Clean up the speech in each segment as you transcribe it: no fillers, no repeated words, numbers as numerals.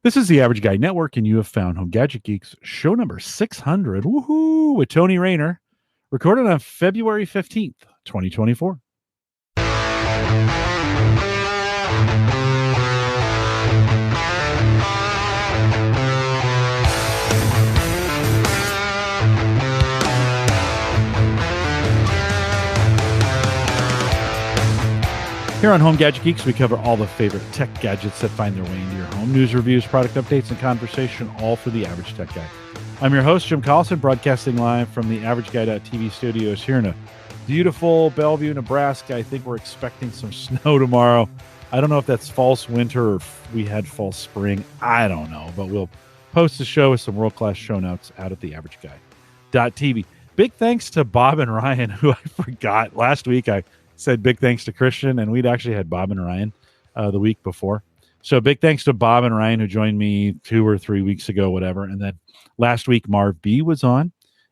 This is the Average Guy Network, and you have found Home Gadget Geeks, show number 600, woohoo, with Tony Raynor, recorded on February 15th, 2024. Here on Home Gadget Geeks, we cover all the favorite tech gadgets that find their way into your home. News, reviews, product updates, and conversation, all for the average tech guy. I'm your host, Jim Collison, broadcasting live from the AverageGuy.tv studios here in a beautiful Bellevue, Nebraska. I think we're expecting some snow tomorrow. I don't know if that's false winter or if we had false spring. I don't know, but we'll post the show with some world-class show notes out at the AverageGuy.tv. Big thanks to Bob and Ryan, who I forgot. Last week, I said big thanks to Christian, and we'd actually had Bob and Ryan the week before. So big thanks to Bob and Ryan, who joined me 2 or 3 weeks ago, whatever. And then last week, Marv B was on,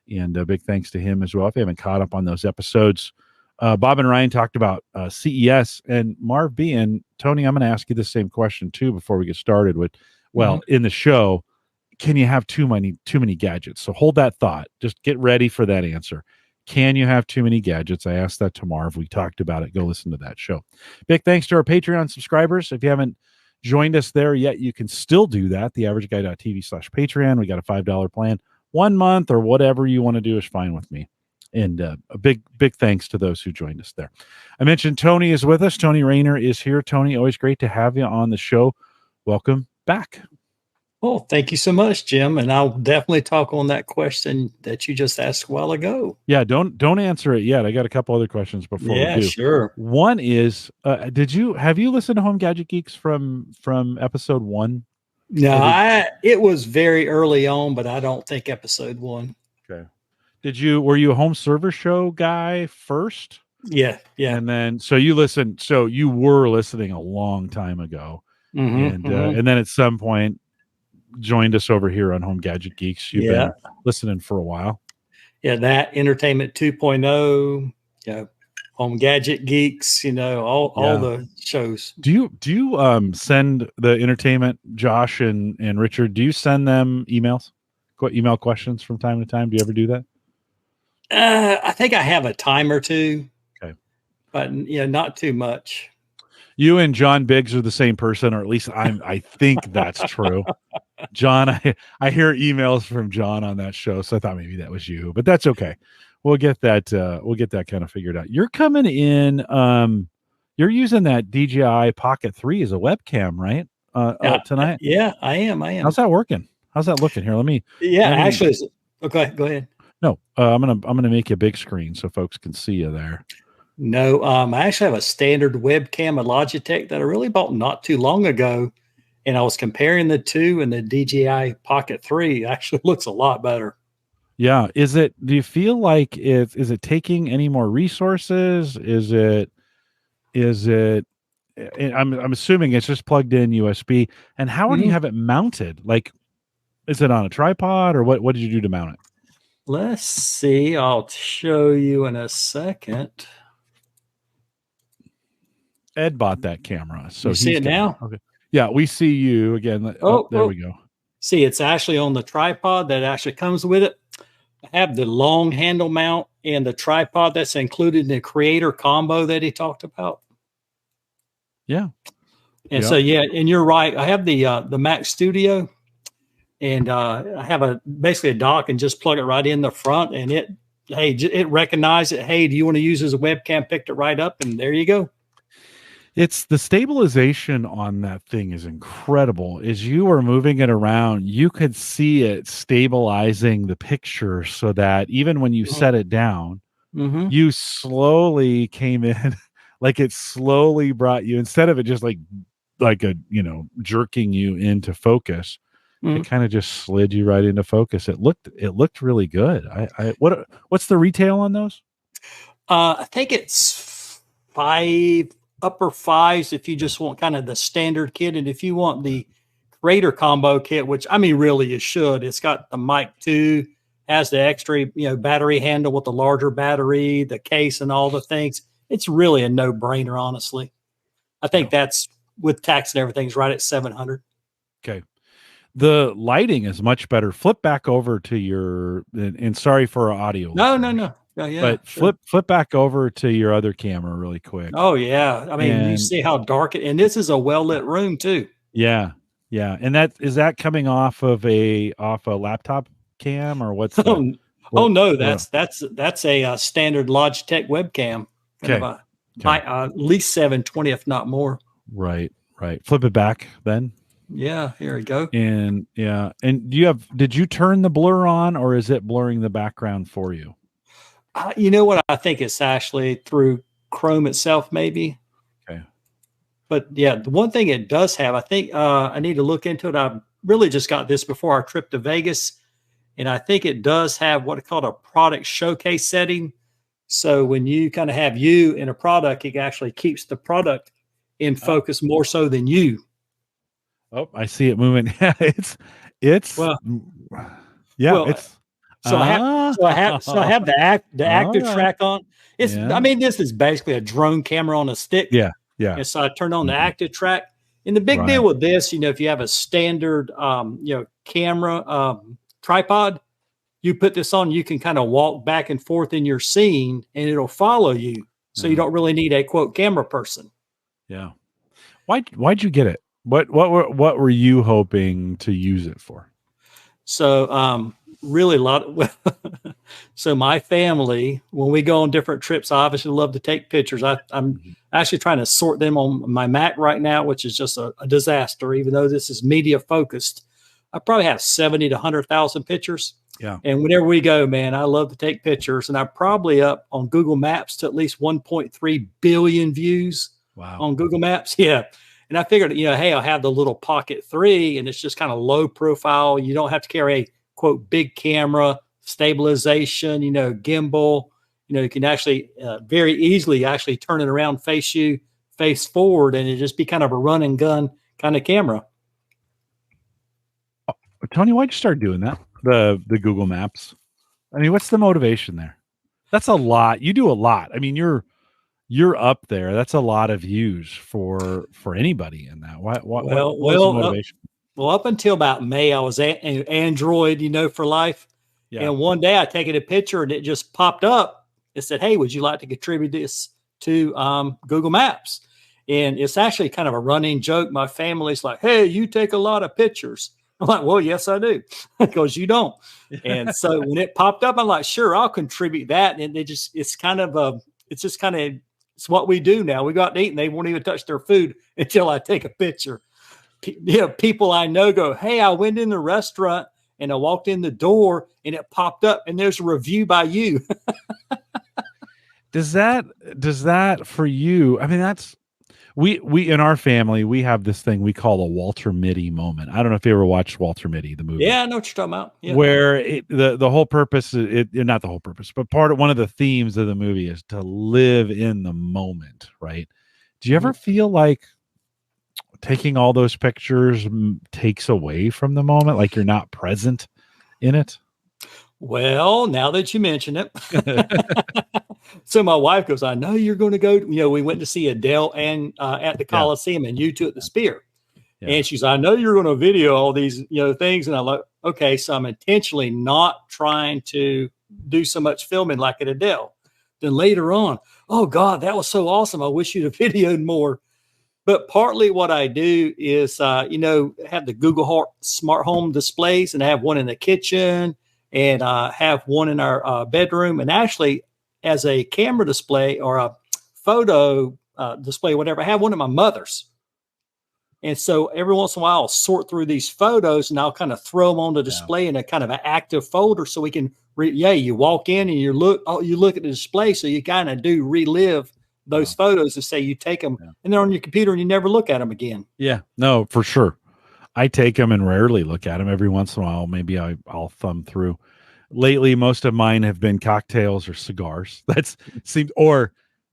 and big thanks to him as well. If you haven't caught up on those episodes, Bob and Ryan talked about CES, and Marv B and Tony, I'm going to ask you the same question too before we get started with, in the show, can you have too many gadgets? So hold that thought. Just get ready for that answer. Can you have too many gadgets? I asked that to Marv. We talked about it. Go listen to that show. Big thanks to our Patreon subscribers. If you haven't joined us there yet, you can still do that. TheAverageGuy.tv/Patreon. We got a $5 plan. 1 month or whatever you want to do is fine with me. And a big thanks to those who joined us there. I mentioned Tony is with us. Tony Raynor is here. Tony, always great to have you on the show. Welcome back. Well, thank you so much, Jim. And I'll definitely talk on that question that you just asked a while ago. Yeah, don't answer it yet. I got a couple other questions before we do. Yeah, sure. One is, have you listened to Home Gadget Geeks from episode 1? No, it was very early on, but I don't think episode 1. Okay. Were you a home server show guy first? Yeah. And then, so you were listening a long time ago. And then at some point, joined us over here on Home Gadget Geeks. You've been listening for a while. Yeah, that Entertainment 2.0, Home Gadget Geeks, all the shows. Do you send the Entertainment, Josh and Richard, do you send them email questions from time to time? Do you ever do that? I think I have a time or two. Okay. But not too much. You and John Biggs are the same person, or at least I think that's true. John, I hear emails from John on that show, so I thought maybe that was you, but that's okay. We'll get that kind of figured out. You're coming in, you're using that DJI Pocket 3 as a webcam, right? Tonight? Yeah, I am. How's that working? How's that looking here? Actually, okay, go ahead. No, I'm gonna make you a big screen so folks can see you there. No, I actually have a standard webcam, a Logitech that I really bought not too long ago. And I was comparing the two, and the DJI Pocket 3 actually looks a lot better. Yeah. Do you feel like is it taking any more resources? I'm assuming it's just plugged in USB. And how do you have it mounted? Like, is it on a tripod, or what did you do to mount it? Let's see. I'll show you in a second. Ed bought that camera. So you see it now? Okay. Yeah, we see you again. There we go. See, it's actually on the tripod that actually comes with it. I have the long handle mount and the tripod that's included in the creator combo that he talked about. Yeah. And so, and you're right. I have the Mac Studio, and I have basically a dock and just plug it right in the front, and it recognized it. Hey, do you want to use it as a webcam? Picked it right up, and there you go. It's the stabilization on that thing is incredible. As you were moving it around, you could see it stabilizing the picture so that even when you set it down, you slowly came in, like it slowly brought you, instead of it just like a, jerking you into focus, it kind of just slid you right into focus. It looked really good. What's the retail on those? I think it's upper fives if you just want kind of the standard kit, and if you want the creator combo kit, which really you should, it's got the mic 2, has the extra battery handle with the larger battery, the case, and all the things. It's really a no-brainer, honestly. I think that's with tax and everything's right at $700. Okay. The lighting is much better. Flip back over to your, and sorry for our audio, No, listeners, no. Yeah, yeah, but sure. flip back over to your other camera really quick. Oh yeah. I mean, you And see how dark it, and this is a well-lit room too. yeah, yeah. And that coming off a laptop cam, or what's the Oh what? no, What? that's a standard Logitech webcam, kind of Okay. a Okay. at least 720, if not more. Right. Right. Flip it back then. Yeah, here we go. And yeah. And did you turn the blur on, or is it blurring the background for you? You know what? I think it's actually through Chrome itself, maybe. Okay. But yeah, the one thing it does have, I think I need to look into it. I really just got this before our trip to Vegas, and I think it does have what I call a product showcase setting. So when you kind of have you in a product, it actually keeps the product in focus more so than you. Oh, I see it moving. Yeah, it's Well, yeah, well, it's so I have the all active right. track on. It's Yeah. I mean, this is basically a drone camera on a stick. Yeah, yeah. And so I turned on the Mhm. active track. And the big deal with this, if you have a standard camera tripod, you put this on, you can kind of walk back and forth in your scene and it'll follow you. So you don't really need a quote camera person. Yeah. Why'd you get it? What were you hoping to use it for? So really so my family, when we go on different trips, I obviously love to take pictures. I'm actually trying to sort them on my Mac right now, which is just a disaster, even though this is media focused. I probably have 70 to 100,000 pictures. Yeah. And whenever we go, man, I love to take pictures, and I'm probably up on Google Maps to at least 1.3 billion views on Google Maps. Yeah. And I figured, hey, I'll have the little Pocket 3, and it's just kind of low profile. You don't have to carry a quote big camera, stabilization, gimbal. You can actually very easily actually turn it around, face forward, and it just be kind of a run and gun kind of camera. Tony, why'd you start doing that? The Google Maps. I mean, what's the motivation there? That's a lot. You do a lot. I mean, you're up there. That's a lot of views for anybody in that. What was the motivation? Up until about May, I was Android, for life. Yeah. And one day I taken a picture and it just popped up. It said, "Hey, would you like to contribute this to Google Maps?" And it's actually kind of a running joke. My family's like, "Hey, you take a lot of pictures." I'm like, "Well, yes, I do," because you don't. And so when it popped up, I'm like, "Sure, I'll contribute that." And it's what we do now. We go out to eat and they won't even touch their food until I take a picture. People I know go, "Hey, I went in the restaurant and I walked in the door and it popped up and there's a review by you." Does that for you? I mean, that's we in our family, we have this thing we call a Walter Mitty moment. I don't know if you ever watched Walter Mitty, the movie. Yeah, I know what you're talking about. Yeah. Where the whole purpose, not the whole purpose, but one of the themes of the movie is to live in the moment, right? Do you ever feel like taking all those pictures takes away from the moment, like you're not present in it? Well, now that you mention it. So my wife goes, "I know you're going to go." We went to see Adele and at the Collison and U2 at the Sphere. Yeah. And she's, "I know you're going to video all these, things." And I'm like, okay, so I'm intentionally not trying to do so much filming like at Adele. Then later on, "Oh God, that was so awesome. I wish you'd have videoed more." But partly what I do is, have the Google smart home displays, and I have one in the kitchen and have one in our bedroom, and actually as a camera display or a photo display, whatever, I have one of my mother's. And so every once in a while I'll sort through these photos and I'll kind of throw them on the display in a kind of an active folder so we can, you walk in and you look at the display. So you kind of do relive those photos and say you take them and they're on your computer and you never look at them again. Yeah, no, for sure. I take them and rarely look at them. Every once in a while, maybe I'll thumb through. Lately, most of mine have been cocktails or cigars. That's seemed or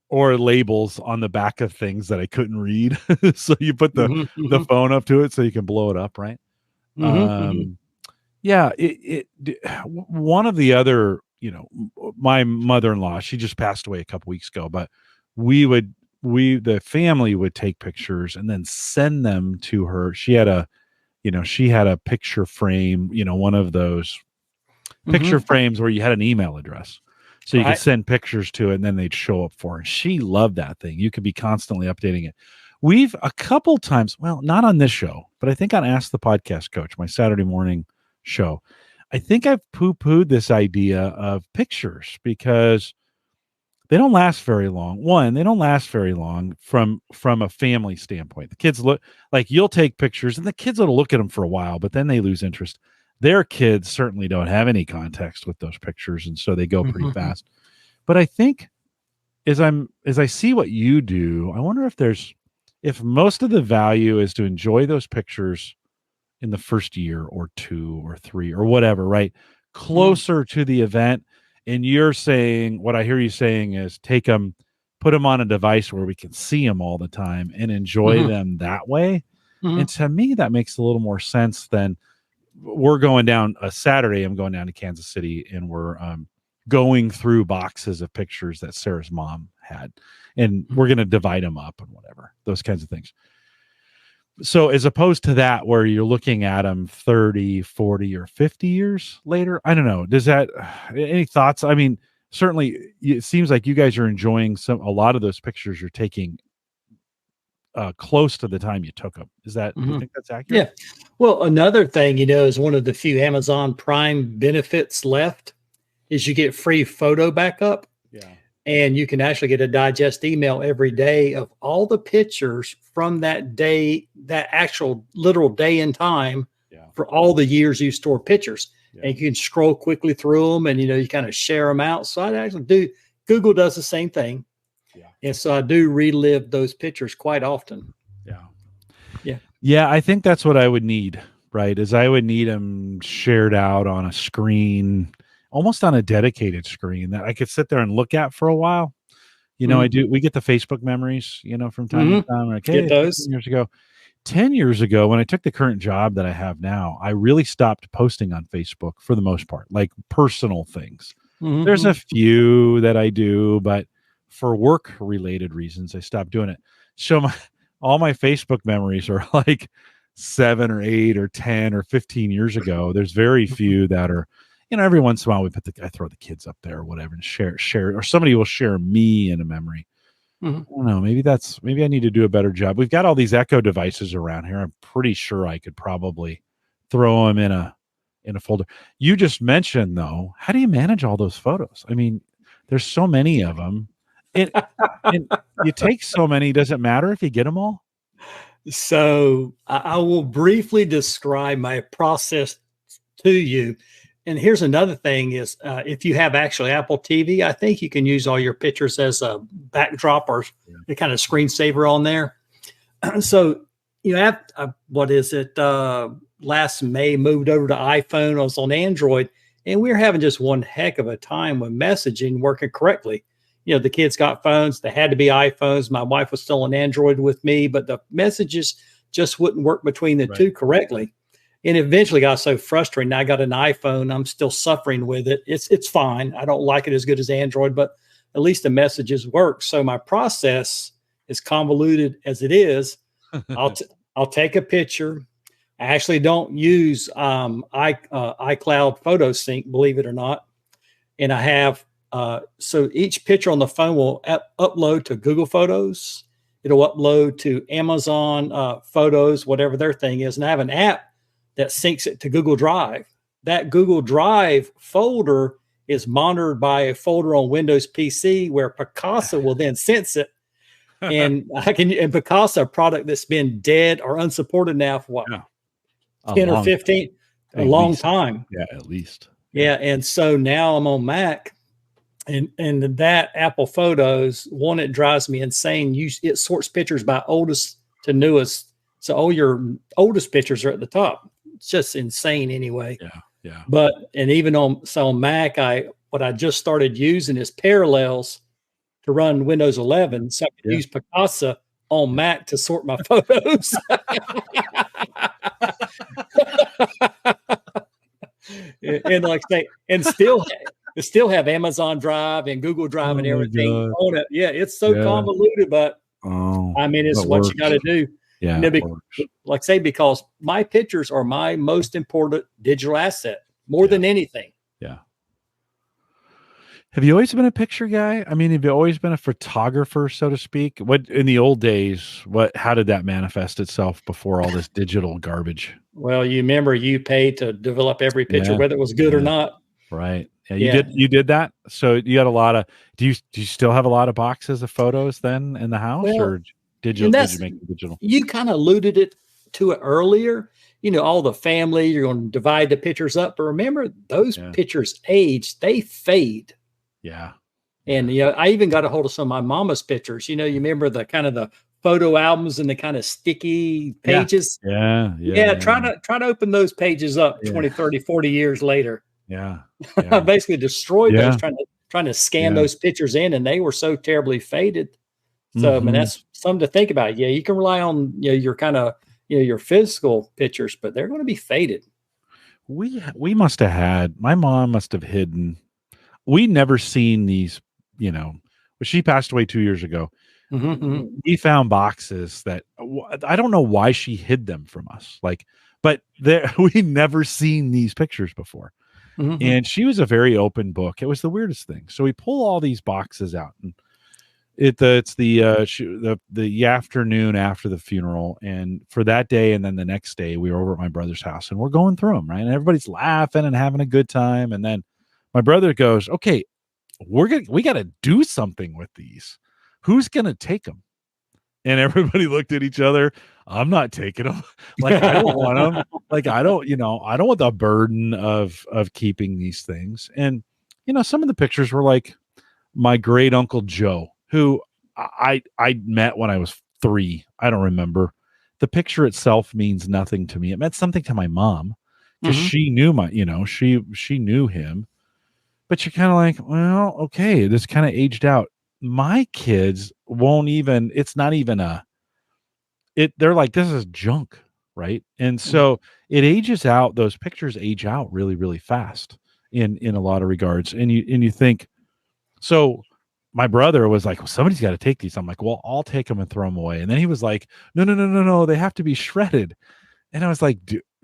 labels on the back of things that I couldn't read. So you put the phone up to it so you can blow it up, right? Yeah. One of the other, my mother-in-law, she just passed away a couple weeks ago, but the family would take pictures and then send them to her. She had a she had a picture frame, one of those picture frames where you had an email address. So you could send pictures to it and then they'd show up for her. And she loved that thing. You could be constantly updating it. We've a couple times, well, not on this show, but I think on Ask the Podcast Coach, my Saturday morning show, I think I've poo-pooed this idea of pictures because they don't last very long. One, they don't last very long from a family standpoint. The kids look like you'll take pictures and the kids will look at them for a while, but then they lose interest. Their kids certainly don't have any context with those pictures, and so they go pretty fast. But I think as I see what you do, I wonder if most of the value is to enjoy those pictures in the first year or 2 or 3 or whatever, right? Closer to the event. And you're saying, what I hear you saying is take them, put them on a device where we can see them all the time and enjoy them that way. And to me, that makes a little more sense than we're going down a Saturday. I'm going down to Kansas City and we're going through boxes of pictures that Sarah's mom had, and we're going to divide them up and whatever, those kinds of things. So as opposed to that, where you're looking at them 30, 40, or 50 years later, I don't know. Does that, any thoughts? I mean, certainly it seems like you guys are enjoying a lot of those pictures you're taking close to the time you took them. Is that, do you think that's accurate? Yeah. Well, another thing, is one of the few Amazon Prime benefits left is you get free photo backup. Yeah. And you can actually get a digest email every day of all the pictures from that day, that actual literal day and time for all the years you store pictures. Yeah. And you can scroll quickly through them and, you kind of share them out. So I actually do. Google does the same thing. Yeah. And so I do relive those pictures quite often. Yeah. Yeah. Yeah. I think that's what I would need, right? Is I would need them shared out on a screen, almost on a dedicated screen that I could sit there and look at for a while. We get the Facebook memories, from time to time. Like, hey, get those 10 years ago, when I took the current job that I have now, I really stopped posting on Facebook for the most part, like personal things. There's a few that I do, but for work related reasons, I stopped doing it. So all my Facebook memories are like 7 or 8 or 10 or 15 years ago. There's very few that are, every once in a while I throw the kids up there or whatever and share, or somebody will share me in a memory. I don't know. Maybe I need to do a better job. We've got all these Echo devices around here. I'm pretty sure I could probably throw them in a folder. You just mentioned though, how do you manage all those photos? I mean, there's so many of them. And you take so many. Does it matter if you get them all? So I will briefly describe my process to you. And here's another thing is if you have actually Apple TV, I think you can use all your pictures as a backdrop or a kind of screensaver on there. So, last May moved over to iPhone. I was on Android and we were having just one heck of a time with messaging working correctly. The kids got phones. They had to be iPhones. My wife was still on Android with me, but the messages just wouldn't work between the two correctly. And eventually got so frustrating. I got an iPhone. I'm still suffering with it. It's fine. I don't like it as good as Android, but at least the messages work. So my process, as convoluted as it is, I'll take a picture. I actually don't use iCloud Photo Sync, believe it or not. And I have so each picture on the phone will upload to Google Photos. It'll upload to Amazon Photos, whatever their thing is. And I have an app that syncs it to Google Drive. That Google Drive folder is monitored by a folder on Windows PC where Picasa will then sense it. And Picasa, a product that's been dead or unsupported now for 10 or 15, a long time. Yeah, at least. Yeah. And so now I'm on Mac and that Apple Photos, one, it drives me insane. It sorts pictures by oldest to newest. So all your oldest pictures are at the top. It's just insane anyway. Yeah. But, and even on Mac, what I just started using is Parallels to run Windows 11. So I can use Picasa on Mac to sort my photos. and like I say, and still have Amazon Drive and Google Drive and everything on it. Yeah, it's so convoluted, but I mean, it's what you got to do. Yeah. Like say, because my pictures are my most important digital asset more than anything. Yeah. Have you always been a picture guy? I mean, have you always been a photographer, so to speak? What in the old days, how did that manifest itself before all this digital garbage? Well, you remember you paid to develop every picture, whether it was good or not. Right. Yeah, you did that. So you got a lot of, do you still have a lot of boxes of photos then in the house, or did you make it digital? You kind of alluded to it earlier. All the family, you're going to divide the pictures up. But remember, those pictures age, they fade. Yeah. And, I even got a hold of some of my mama's pictures. You remember the kind of the photo albums and the kind of sticky pages. Yeah. Try to open those pages up 20, 30, 40 years later. Yeah. I basically destroyed those trying to scan those pictures in, and they were so terribly faded. So, I mean, that's something to think about. Yeah. You can rely on, your kind of, your physical pictures, but they're going to be faded. We must have had, my mom must have hidden. We never seen these, she passed away 2 years ago. We found boxes that I don't know why she hid them from us. But we never seen these pictures before. And she was a very open book. It was the weirdest thing. So we pull all these boxes out, and it's the afternoon after the funeral, and for that day and then the next day we were over at my brother's house, and we're going through them, right? And everybody's laughing and having a good time, and then my brother goes, "Okay, we got to do something with these. Who's going to take them?" And everybody looked at each other. I'm not taking them. I don't want them. I don't want the burden of keeping these things. And, some of the pictures were like my great uncle Joe, who I met when I was 3. I don't remember. The picture itself means nothing to me. It meant something to my mom because she knew she knew him. But you're kind of like, well, okay, this kind of aged out. My kids won't even, it's not even they're like, this is junk, right? And so it ages out, those pictures age out really, really fast in a lot of regards. And you think, so my brother was like, well, somebody's got to take these. I'm like, well, I'll take them and throw them away. And then he was like, no, they have to be shredded. And I was like,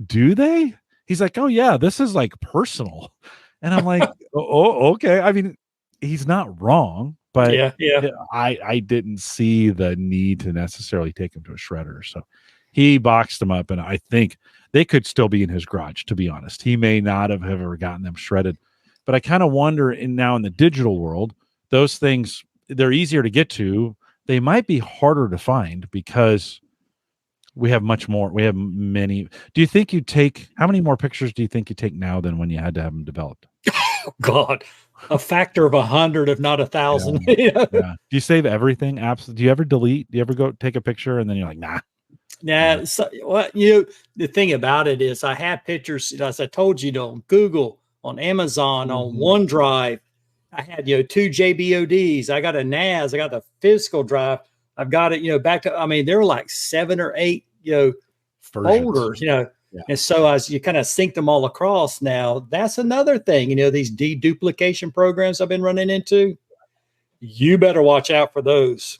do they? He's like, oh yeah, this is like personal. And I'm like, oh, okay. I mean, he's not wrong, but I didn't see the need to necessarily take him to a shredder. So he boxed them up, and I think they could still be in his garage, to be honest. He may not have ever gotten them shredded. But I kind of wonder now in the digital world, those things, they're easier to get to. They might be harder to find because we have much more. We have many. Do you think how many more pictures do you think you take now than when you had to have them developed? Oh, God, a factor of 100, if not 1,000. Yeah. Do you save everything? Absolutely. Do you ever delete? Do you ever go take a picture and then you're like, nah? Nah. So, the thing about it is I have pictures, as I told you, on Google, on Amazon, on OneDrive. I had, 2 JBODs. I got a NAS. I got the physical drive. I've got it, back to, I mean, there were like 7 or 8, folders, And so as you kind of sync them all across now, that's another thing, these deduplication programs I've been running into, you better watch out for those.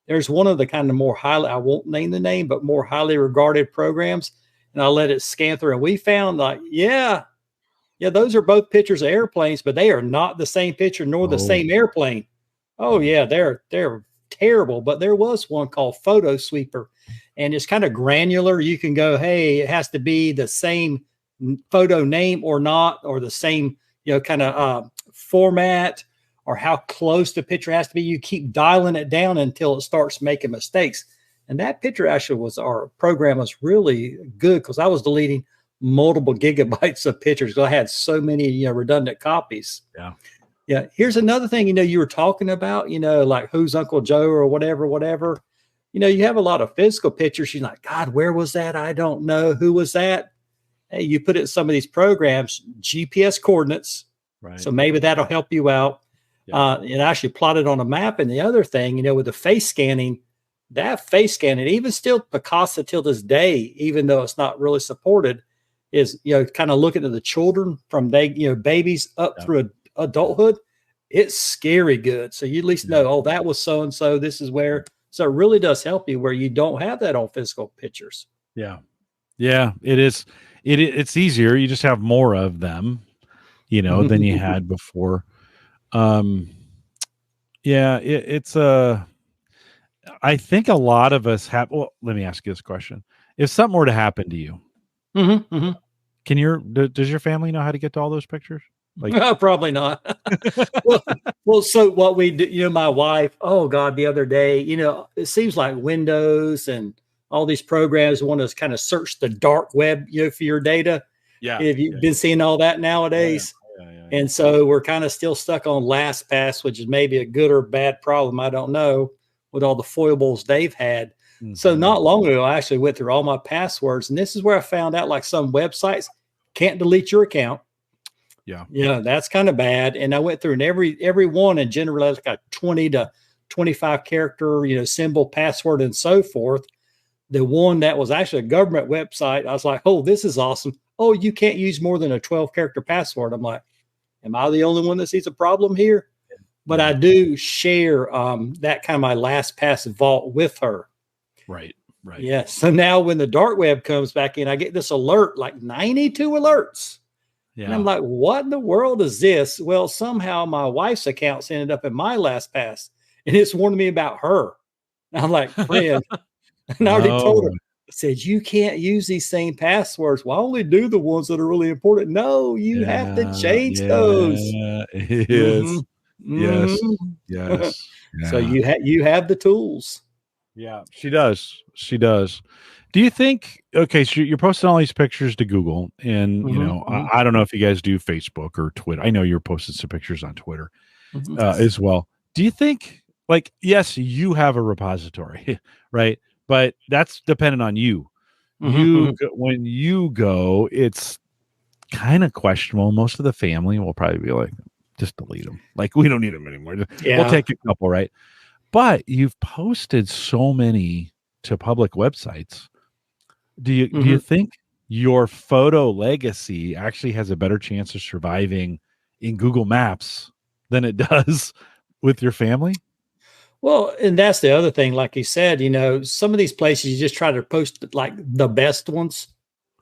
There's one of the kind of more highly, I won't name the name, but more highly regarded programs. And I let it scan through, and we found those are both pictures of airplanes, but they are not the same picture nor the same airplane. Oh yeah, they're terrible. But there was one called Photo Sweeper, and it's kind of granular. You can go, hey, it has to be the same photo name or not, or the same, kind of format, or how close the picture has to be. You keep dialing it down until it starts making mistakes. And that picture our program was really good because I was deleting multiple gigabytes of pictures because I had so many, redundant copies. Yeah. Here's another thing, you were talking about, like who's Uncle Joe or whatever. You have a lot of physical pictures. You're like, God, where was that? I don't know. Who was that? Hey, you put it in some of these programs, GPS coordinates. Right. So maybe that'll help you out. It actually plotted on a map. And the other thing, with the face scanning, even still Picasa till this day, even though it's not really supported, is, kind of looking at the children from babies up through adulthood. It's scary good. So you at least know, oh, that was so-and-so. This is where So it really does help you where you don't have that on physical pictures. Yeah. Yeah, it is. It's easier. You just have more of them, than you had before. Yeah, it's I think a lot of us have. Well, let me ask you this question: if something were to happen to you, does your family know how to get to all those pictures? Like, probably not. well, so what we do, my wife, oh God, the other day, it seems like Windows and all these programs want to kind of search the dark web, for your data. Yeah. Have you been seeing all that nowadays? Yeah. And so we're kind of still stuck on LastPass, which is maybe a good or bad problem. I don't know, with all the foibles they've had. So not long ago, I actually went through all my passwords, and this is where I found out like some websites can't delete your account. Yeah, that's kind of bad. And I went through and every one and generally like a 20 to 25 character, symbol, password, and so forth. The one that was actually a government website, I was like, oh, this is awesome. Oh, you can't use more than a 12 character password. I'm like, am I the only one that sees a problem here? But I do share that kind of my LastPass vault with her. Right. Yeah. So now when the dark web comes back in, I get this alert, like 92 alerts. Yeah. And I'm like, what in the world is this? Well, somehow my wife's accounts ended up in my LastPass, and it's warning me about her. And I'm like, friend, and I already told her, I said, you can't use these same passwords. Well, I only do the ones that are really important. No, you have to change those. Yes. Yes. So you have the tools. Yeah, she does. She does. Do you think, okay, so you're posting all these pictures to Google, and, I don't know if you guys do Facebook or Twitter. I know you're posting some pictures on Twitter as well. Do you think, like, yes, you have a repository, right? But that's dependent on you. When you go, it's kind of questionable. Most of the family will probably be like, just delete them. Like, we don't need them anymore. We'll take a couple, right? But you've posted so many to public websites. Do you think your photo legacy actually has a better chance of surviving in Google Maps than it does with your family? Well, and that's the other thing, like you said, some of these places you just try to post like the best ones.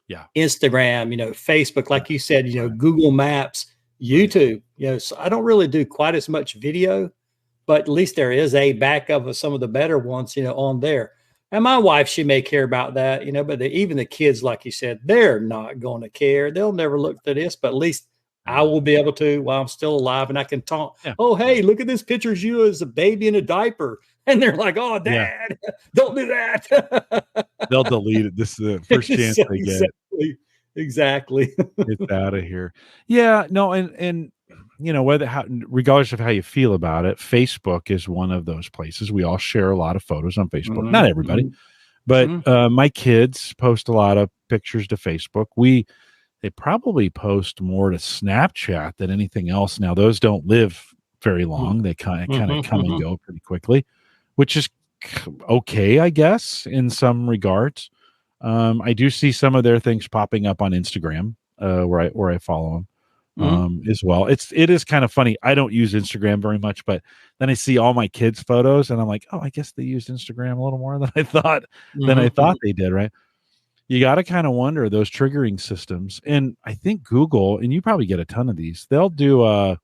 Yeah. Instagram, Facebook, like you said, Google Maps, YouTube, so I don't really do quite as much video, but at least there is a backup of some of the better ones, on there. And my wife, she may care about that, but even the kids, like you said, they're not going to care. They'll never look at this, but at least I will be able to while I'm still alive, and I can talk. Yeah. Oh, hey, look at this picture of you as a baby in a diaper. And they're like, oh, Dad, don't do that. They'll delete it. This is the first chance they get. Exactly. It's out of here. Yeah, no, and regardless of how you feel about it, Facebook is one of those places. We all share a lot of photos on Facebook. Not everybody, but my kids post a lot of pictures to Facebook. They probably post more to Snapchat than anything else. Now, those don't live very long. They kind of come and go pretty quickly, which is okay, I guess, in some regards. I do see some of their things popping up on Instagram, where I follow them as well. It is kind of funny. I don't use Instagram very much, but then I see all my kids' photos, and I'm like, oh, I guess they used Instagram a little more than I thought they did, right? You got to kind of wonder those triggering systems. And I think Google, and you probably get a ton of these, they'll do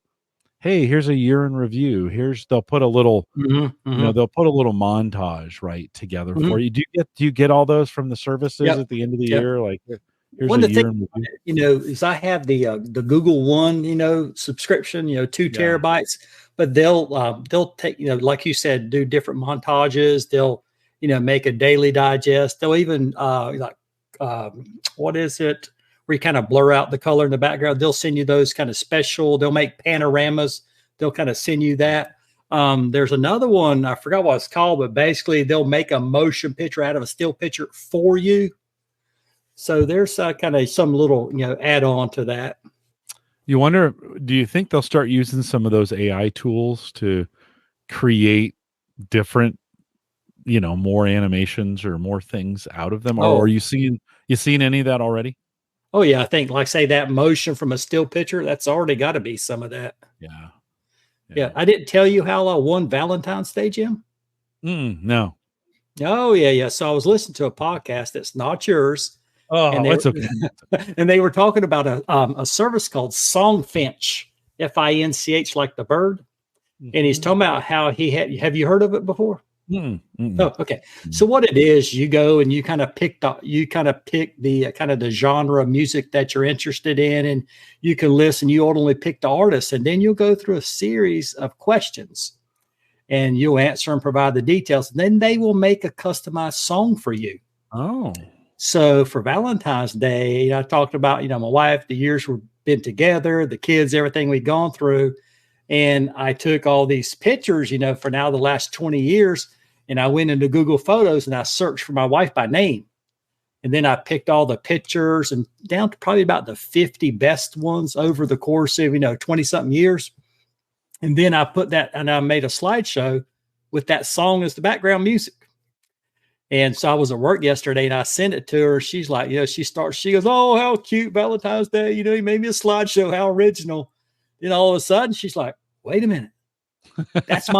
hey, here's a year in review. They'll put a little, they'll put a little montage right together for you. Do you get all those from the services at the end of the year? Like, here's one a of the year things, in review. Is I have the Google One, subscription, 2 terabytes, but they'll take, like you said, do different montages. They'll, make a daily digest. They'll even what is it? Where you kind of blur out the color in the background. They'll send you those kind of special. They'll make panoramas. They'll kind of send you that. There's another one. I forgot what it's called, but basically they'll make a motion picture out of a still picture for you. So there's kind of some little, add on to that. You wonder, do you think they'll start using some of those AI tools to create different, more animations or more things out of them? Or are you seeing any of that already? Oh yeah. I think like say that motion from a still picture, that's already got to be some of that. Yeah. I didn't tell you how I won Valentine's Day, Jim. No. Oh yeah, yeah. So I was listening to a podcast that's not yours, and Oh, they it's okay. and they were talking about a service called Songfinch, Finch, like the bird. And he's talking about how he had. Have you heard of it before? Oh, okay. So what it is, you go and you kind of pick the kind of the genre of music that you're interested in, and you can listen. You ultimately pick the artist, and then you'll go through a series of questions, and you'll answer and provide the details. And then they will make a customized song for you. Oh, So for Valentine's Day, I talked about, my wife, the years we've been together, the kids, everything we've gone through. And I took all these pictures, for now the last 20 years, and I went into Google Photos and I searched for my wife by name. And then I picked all the pictures and down to probably about the 50 best ones over the course of, 20 something years. And then I put that and I made a slideshow with that song as the background music. And so I was at work yesterday and I sent it to her. She's like, she goes, oh, how cute, Valentine's Day. He made me a slideshow, how original. Then all of a sudden she's like, wait a minute. That's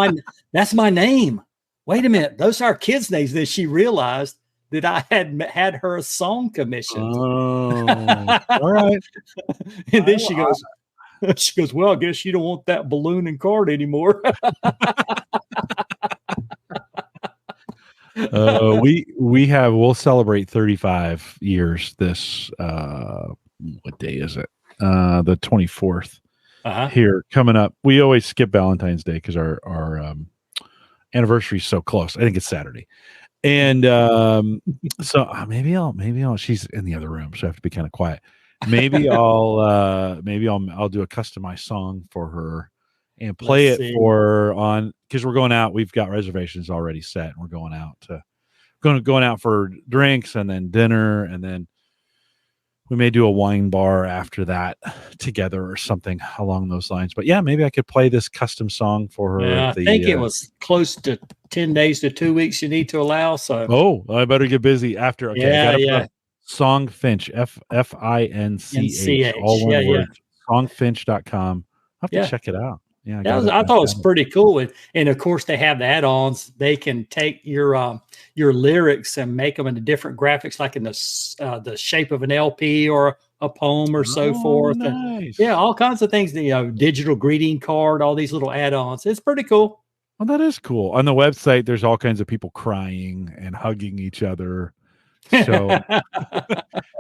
my name. Wait a minute. Those are our kids' names. Then she realized that I had her a song commissioned. Oh, all right. And then she goes, well, I guess you don't want that balloon and card anymore. We'll celebrate 35 years this what day is it? The 24th. Here coming up. We always skip Valentine's Day because our anniversary is so close. I think it's Saturday. And so maybe I'll she's in the other room, so I have to be kind of quiet. Maybe I'll do a customized song for her and play it for on, because we're going out. We've got reservations already set, and we're going out for drinks and then dinner, and then we may do a wine bar after that together or something along those lines. But yeah, maybe I could play this custom song for her. Yeah, I think it was close to 10 days to 2 weeks you need to allow. So I better get busy after. Okay, yeah. Songfinch, Finch, all one word. Songfinch.com. I'll have to check it out. Yeah, I thought it was pretty cool. And of course, they have the add-ons. They can take your lyrics and make them into different graphics, like in the shape of an LP or a poem or so forth. Nice. And all kinds of things. Digital greeting card, all these little add-ons. It's pretty cool. Well, that is cool. On the website, there's all kinds of people crying and hugging each other. So,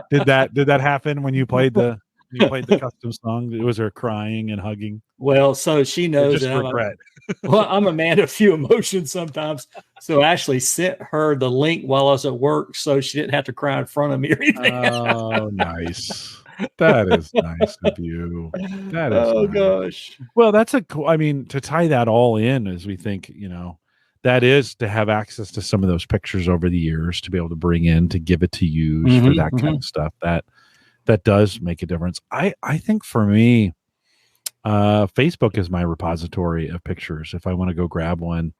did that happen when you played the custom song? Was there crying and hugging? Well, so she knows just regret. I'm a man of few emotions sometimes. So I actually sent her the link while I was at work, so she didn't have to cry in front of me or anything. Oh, nice. That is nice of you. That is. Oh nice. Gosh. Well, that's to tie that all in, as we think, that is to have access to some of those pictures over the years, to be able to bring in, to give it to use for that kind of stuff. That does make a difference. I think for me, Facebook is my repository of pictures. If I want to go grab one,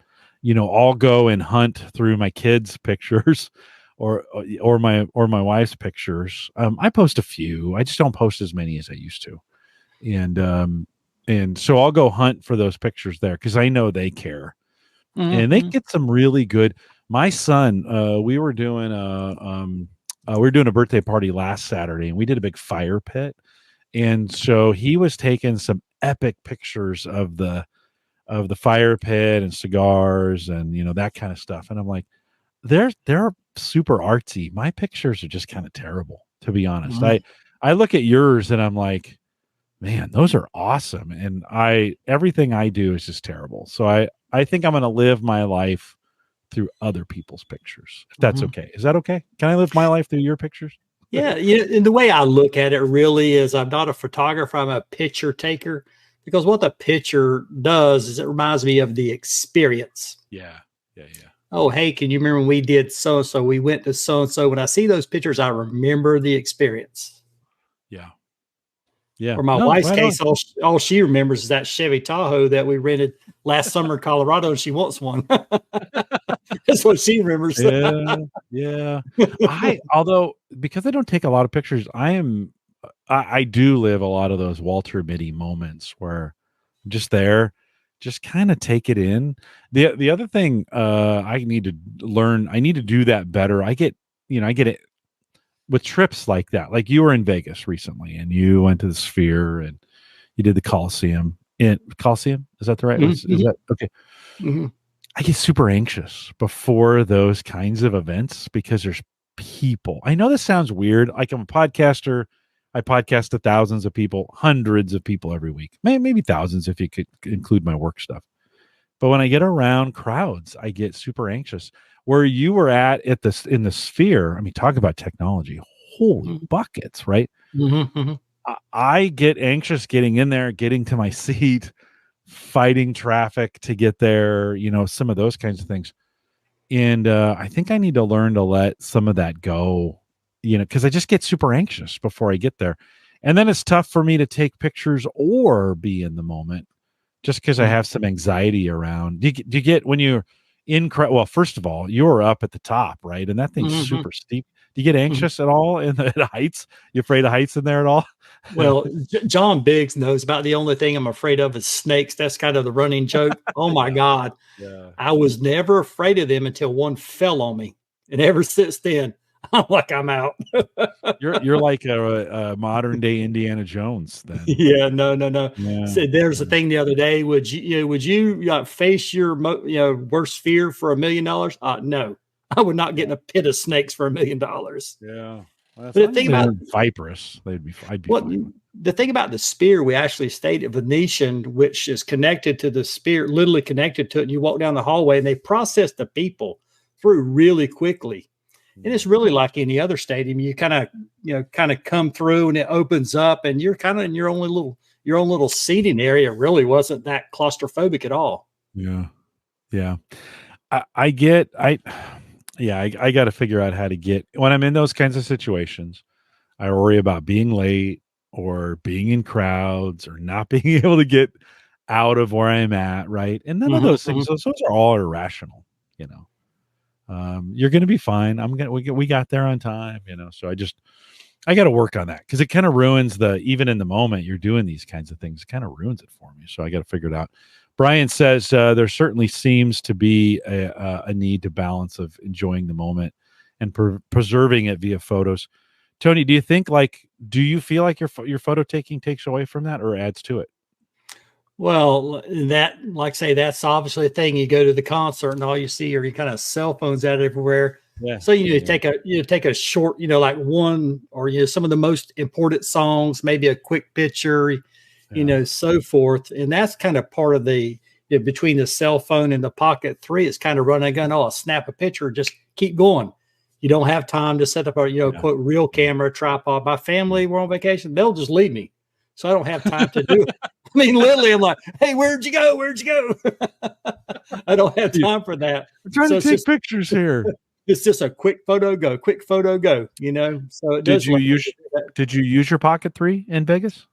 I'll go and hunt through my kids' pictures or my wife's pictures. I post a few. I just don't post as many as I used to. And so I'll go hunt for those pictures there because I know they care. And they get some really good. My son, we were doing a birthday party last Saturday, and we did a big fire pit. And so he was taking some epic pictures of the fire pit and cigars and that kind of stuff. And I'm like, they're super artsy. My pictures are just kind of terrible, to be honest. I look at yours and I'm like, man, those are awesome. And everything I do is just terrible. So I think I'm going to live my life through other people's pictures, if that's okay. Is that okay? Can I live my life through your pictures? Yeah. And the way I look at it really is, I'm not a photographer. I'm a picture taker, because what the picture does is it reminds me of the experience. Yeah. Oh, hey, can you remember when we did so-and-so? We went to so-and-so. When I see those pictures, I remember the experience. Yeah. For my wife's case, all she remembers is that Chevy Tahoe that we rented last summer in Colorado, and she wants one. That's what she remembers. Yeah. Although, because I don't take a lot of pictures, I do live a lot of those Walter Mitty moments where I'm just there just kind of take it in. The other thing I need to learn, I need to do that better. I get it with trips like that. Like you were in Vegas recently and you went to the Sphere and you did the Coliseum. Coliseum? Is that the right? Is that okay? Mm-hmm. I get super anxious before those kinds of events because there's people. I know this sounds weird. Like I'm a podcaster. I podcast to thousands of people, hundreds of people every week, maybe thousands if you could include my work stuff. But when I get around crowds, I get super anxious. Where you were at this in the Sphere, I mean, talk about technology. Holy buckets, right? I get anxious getting in there, getting to my seat, fighting traffic to get there, some of those kinds of things. And I think I need to learn to let some of that go, because I just get super anxious before I get there. And then it's tough for me to take pictures or be in the moment just because I have some anxiety around. Do you get when you're in crowd? Well, first of all, you're up at the top, right? And that thing's super steep. Do you get anxious at all in the heights? You afraid of heights in there at all? Well, John Biggs knows about the only thing I'm afraid of is snakes. That's kind of the running joke. Oh my God. Yeah. I was never afraid of them until one fell on me. And ever since then, I'm like, I'm out. You're like a modern day Indiana Jones then. Yeah, no. Yeah. So there's a thing the other day. Would you face your worst fear for $1 million? No, I would not get in a pit of snakes for $1 million. Yeah. Well, but the thing about viperous, I'd be fine. The thing about the Sphere, we actually stayed at Venetian, which is connected to the Sphere, literally connected to it. And you walk down the hallway and they process the people through really quickly. And it's really like any other stadium. You kind of come through and it opens up and you're kind of in your own little seating area. It really wasn't that claustrophobic at all. Yeah. Yeah. I got to figure out how to get, when I'm in those kinds of situations, I worry about being late or being in crowds or not being able to get out of where I'm at. Right. And none of those things, those are all irrational, you're going to be fine. We got there on time, so I got to work on that because it kind of ruins even in the moment you're doing these kinds of things, it kind of ruins it for me. So I got to figure it out. Brian says there certainly seems to be a need to balance of enjoying the moment and preserving it via photos. Tony, do you feel like your photo taking takes away from that or adds to it? Well, that's obviously a thing. You go to the concert and all you see are you kind of cell phones out everywhere. Yeah. So take a short, like one or some of the most important songs, maybe a quick picture, so forth. And that's kind of part of the between the cell phone and the Pocket 3. It's kind of run and gun. Oh, I'll snap a picture, just keep going. You don't have time to set up a quote real camera tripod. My family, we're on vacation, they'll just leave me. So I don't have time to do it. I mean, literally, I'm like, hey, where'd you go? Where'd you go? I don't have time for that. I'm trying to take pictures here. It's just a quick photo go. So it did you use your Pocket 3 in Vegas?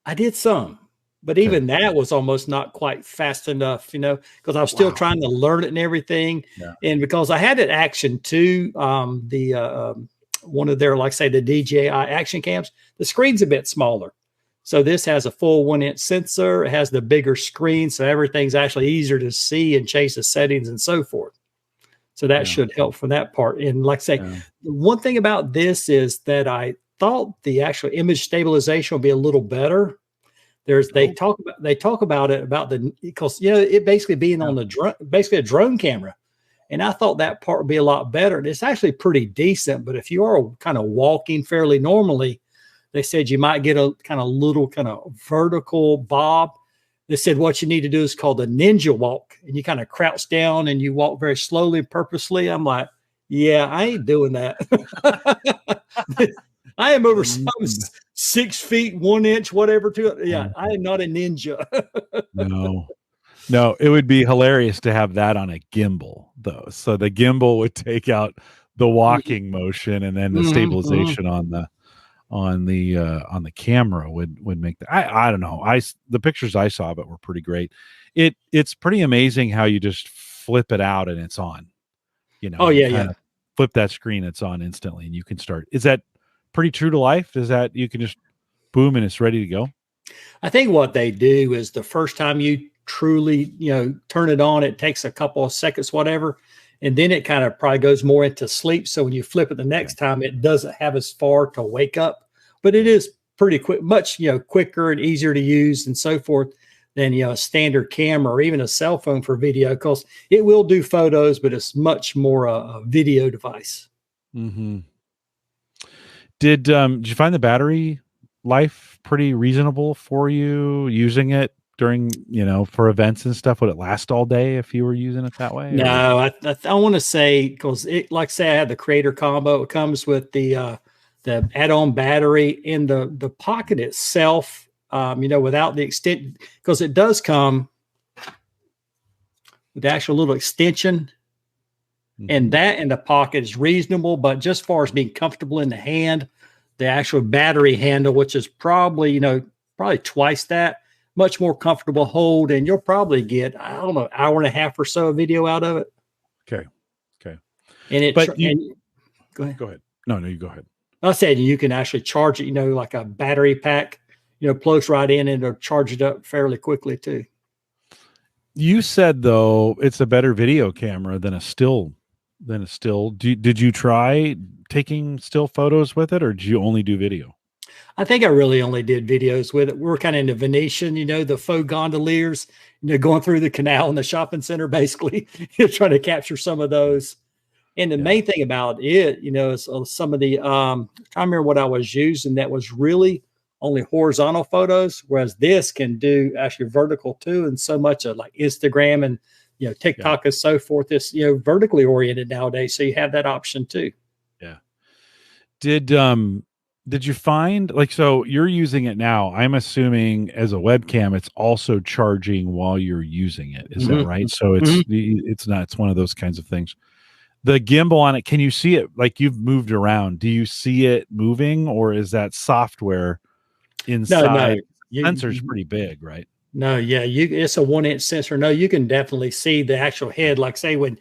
I did some, but even that was almost not quite fast enough, because I was still trying to learn it and everything. Yeah. And because I had an Action 2, one of their, like say the DJI action cams, the screen's a bit smaller. So this has a full 1-inch sensor. It has the bigger screen, so everything's actually easier to see and change the settings and so forth. So that should help for that part. And like I say, the one thing about this is that I thought the actual image stabilization will be a little better. They talk about it because it basically being on basically a drone camera, and I thought that part would be a lot better. And it's actually pretty decent. But if you are kind of walking fairly normally, they said you might get a kind of vertical bob. They said what you need to do is called the ninja walk, and you kind of crouch down and you walk very slowly, purposely. I'm like, yeah, I ain't doing that. I am over 6 feet, 1 inch, whatever. Yeah, I am not a ninja. No, it would be hilarious to have that on a gimbal, though. So the gimbal would take out the walking motion, and then the stabilization on the camera would make that. I don't know. The pictures I saw of it were pretty great. It's pretty amazing how you just flip it out and it's on. Oh yeah. Flip that screen, it's on instantly, and you can start. Is that pretty true to life? Is that you can just boom and it's ready to go? I think what they do is the first time you truly, turn it on. It takes a couple of seconds, whatever. And then it kind of probably goes more into sleep. So when you flip it the next time, it doesn't have as far to wake up, but it is pretty quick, much, quicker and easier to use and so forth than, a standard camera or even a cell phone for video, because it will do photos, but it's much more a video device. Mm-hmm. Did you find the battery life pretty reasonable for you using it during, for events and stuff? Would it last all day if you were using it that way? No, I want to say, because like say I had the Creator combo. It comes with the add-on battery in the Pocket itself, without the extent, because it does come with the actual little extension. Mm-hmm. And that in the Pocket is reasonable, but just as far as being comfortable in the hand, the actual battery handle, which is probably, probably twice that, much more comfortable hold, and you'll probably get, I don't know, hour and a half or so of video out of it. Okay. And go ahead. Go ahead. No, you go ahead. I said you can actually charge it, like a battery pack, plugs right in and it'll charge it up fairly quickly too. You said though it's a better video camera than a still. Did you try taking still photos with it, or did you only do video? I think I really only did videos with it. We're kind of in the Venetian, the faux gondoliers, going through the canal in the shopping center, basically, trying to capture some of those. And the main thing about it, is some of the, I remember what I was using that was really only horizontal photos, whereas this can do actually vertical too. And so much of like Instagram and, TikTok and so forth is, vertically oriented nowadays. So you have that option too. Yeah. Did you find, so you're using it now, I'm assuming as a webcam, it's also charging while you're using it. Is that right? So it's one of those kinds of things. The gimbal on it, can you see it? Like you've moved around. Do you see it moving, or is that software inside? The sensor's pretty big, right? No, yeah, it's a 1-inch sensor. No, you can definitely see the actual head. Like say I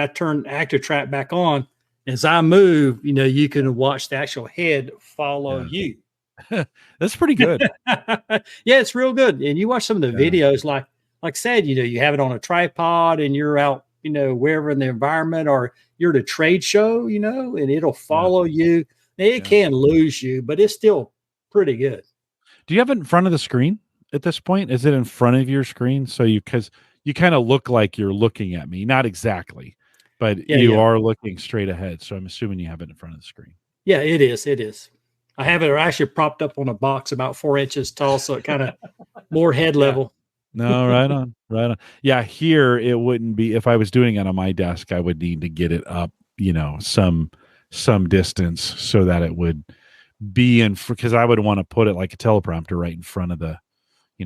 turn active track back on, as I move, you can watch the actual head follow you. That's pretty good. Yeah, it's real good. And you watch some of the videos, like I said, you have it on a tripod and you're out, wherever in the environment, or you're at a trade show, and it'll follow you. It can lose you, but it's still pretty good. Do you have it in front of the screen at this point? Is it in front of your screen? So because you kind of look like you're looking at me, not exactly, but you are looking straight ahead. So I'm assuming you have it in front of the screen. Yeah, it is. It is. I have it actually propped up on a box about 4 inches tall. So it kind of more head level. No, right on. Yeah. Here it wouldn't be, if I was doing it on my desk, I would need to get it up, some distance so that it would be in, because I would want to put it like a teleprompter right in front of the,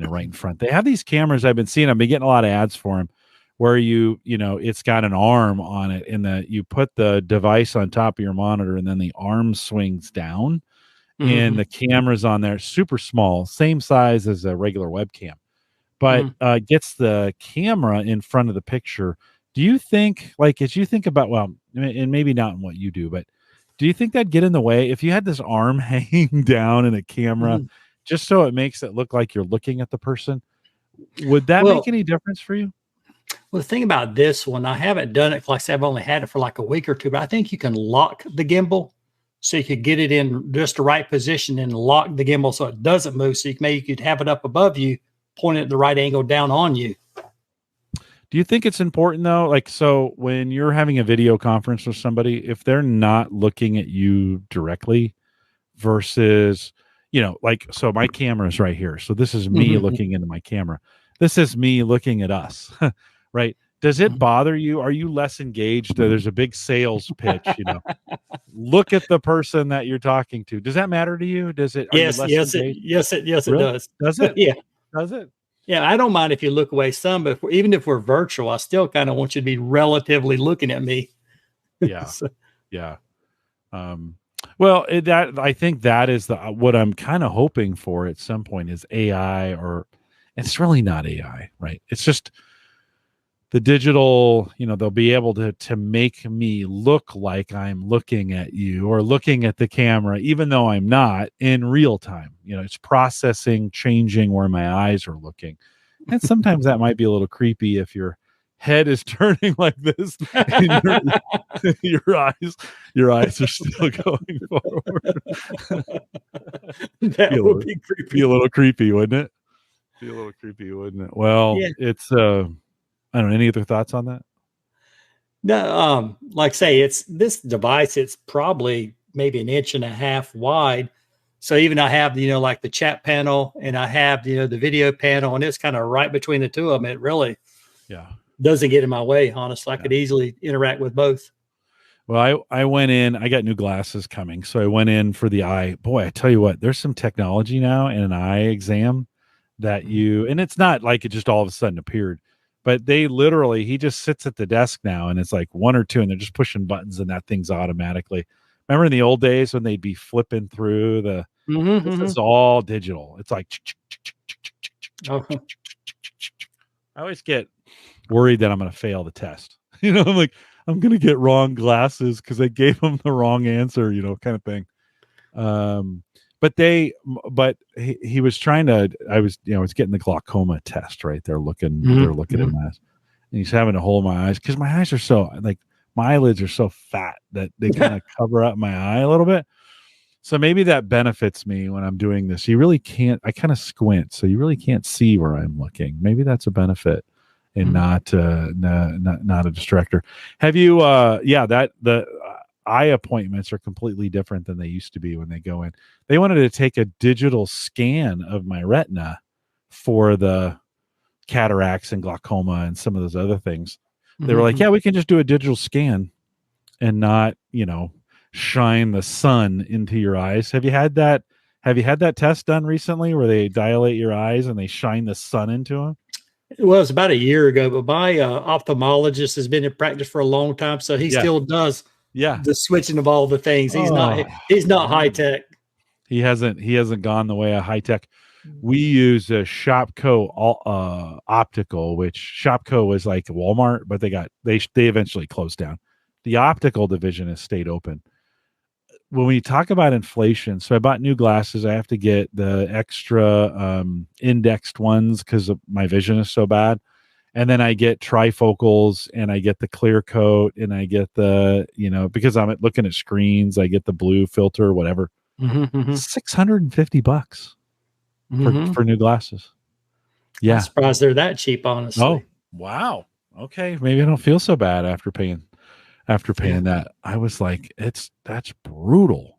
right in front. They have these cameras I've been seeing. I've been getting a lot of ads for them where it's got an arm on it, and you put the device on top of your monitor, and then the arm swings down, and the camera's on there, super small, same size as a regular webcam, but gets the camera in front of the picture. Do you think, as you think about, well, and maybe not in what you do, but do you think that'd get in the way if you had this arm hanging down in a camera, just so it makes it look like you're looking at the person? Would that make any difference for you? Well, the thing about this one, I haven't done it. Like I said, I've only had it for like a week or two, but I think you can lock the gimbal so you could get it in just the right position and lock the gimbal so it doesn't move. So you could have it up above you, pointed at the right angle down on you. Do you think it's important though? So when you're having a video conference with somebody, if they're not looking at you directly versus, so my camera is right here. So this is me looking into my camera. This is me looking at us, right? Does it bother you? Are you less engaged? There's a big sales pitch, look at the person that you're talking to. Does that matter to you? Does it? Yes, it does. Does it? Yeah. Does it? Yeah, I don't mind if you look away some, but even if we're virtual, I still kind of want you to be relatively looking at me. Yeah. Yeah. Well, I think that is what I'm kind of hoping for at some point is AI, or it's really not AI, right? It's just the digital, they'll be able to make me look like I'm looking at you or looking at the camera, even though I'm not, in real time. It's processing, changing where my eyes are looking. And sometimes that might be a little creepy if your head is turning like this and your eyes are still going forward. That would be creepy. Be a little creepy, wouldn't it? Be a little creepy, wouldn't it? Well, Yeah. it's I don't know. Any other thoughts on that? No, like say it's this device, it's probably maybe 1.5 inches wide. So even I have, like the chat panel and I have, the video panel, and it's kind of right between the two of them. It really doesn't get in my way. Honestly, I could easily interact with both. Well, I went in, I got new glasses coming. So I went in for the eye. Boy, I tell you what, there's some technology now in an eye exam that and it's not like it just all of a sudden appeared, but he just sits at the desk now and it's like 1 or 2 and they're just pushing buttons and that thing's automatically. Remember in the old days when they'd be flipping through this is all digital. It's like, I always get worried that I'm going to fail the test. I'm like, I'm going to get wrong glasses because I gave them the wrong answer, kind of thing. But he was trying to, I was getting the glaucoma test, right? They're looking at my eyes and he's having to hold my eyes because my eyes are so my eyelids are so fat that they kind of cover up my eye a little bit. So maybe that benefits me when I'm doing this. You really can't, I kind of squint, so you really can't see where I'm looking. Maybe that's a benefit and not a distractor. Have you, the eye appointments are completely different than they used to be when they go in. They wanted to take a digital scan of my retina for the cataracts and glaucoma and some of those other things. They were like, yeah, we can just do a digital scan and not, shine the sun into your eyes. Have you had that test done recently where they dilate your eyes and they shine the sun into them? Well, it's about a year ago, but my ophthalmologist has been in practice for a long time, so he still does the switching of all the things. He's not high tech. He hasn't gone the way of high tech. We use a Shopco optical, which Shopco was like Walmart, but they eventually closed down. The optical division has stayed open. When we talk about inflation, so I bought new glasses. I have to get the extra indexed ones because my vision is so bad. And then I get trifocals and I get the clear coat and I get the, because I'm looking at screens, I get the blue filter, whatever. $650 for new glasses. Yeah. I'm surprised they're that cheap, honestly. Oh, wow. Okay. Maybe I don't feel so bad after paying that. I was like, that's brutal.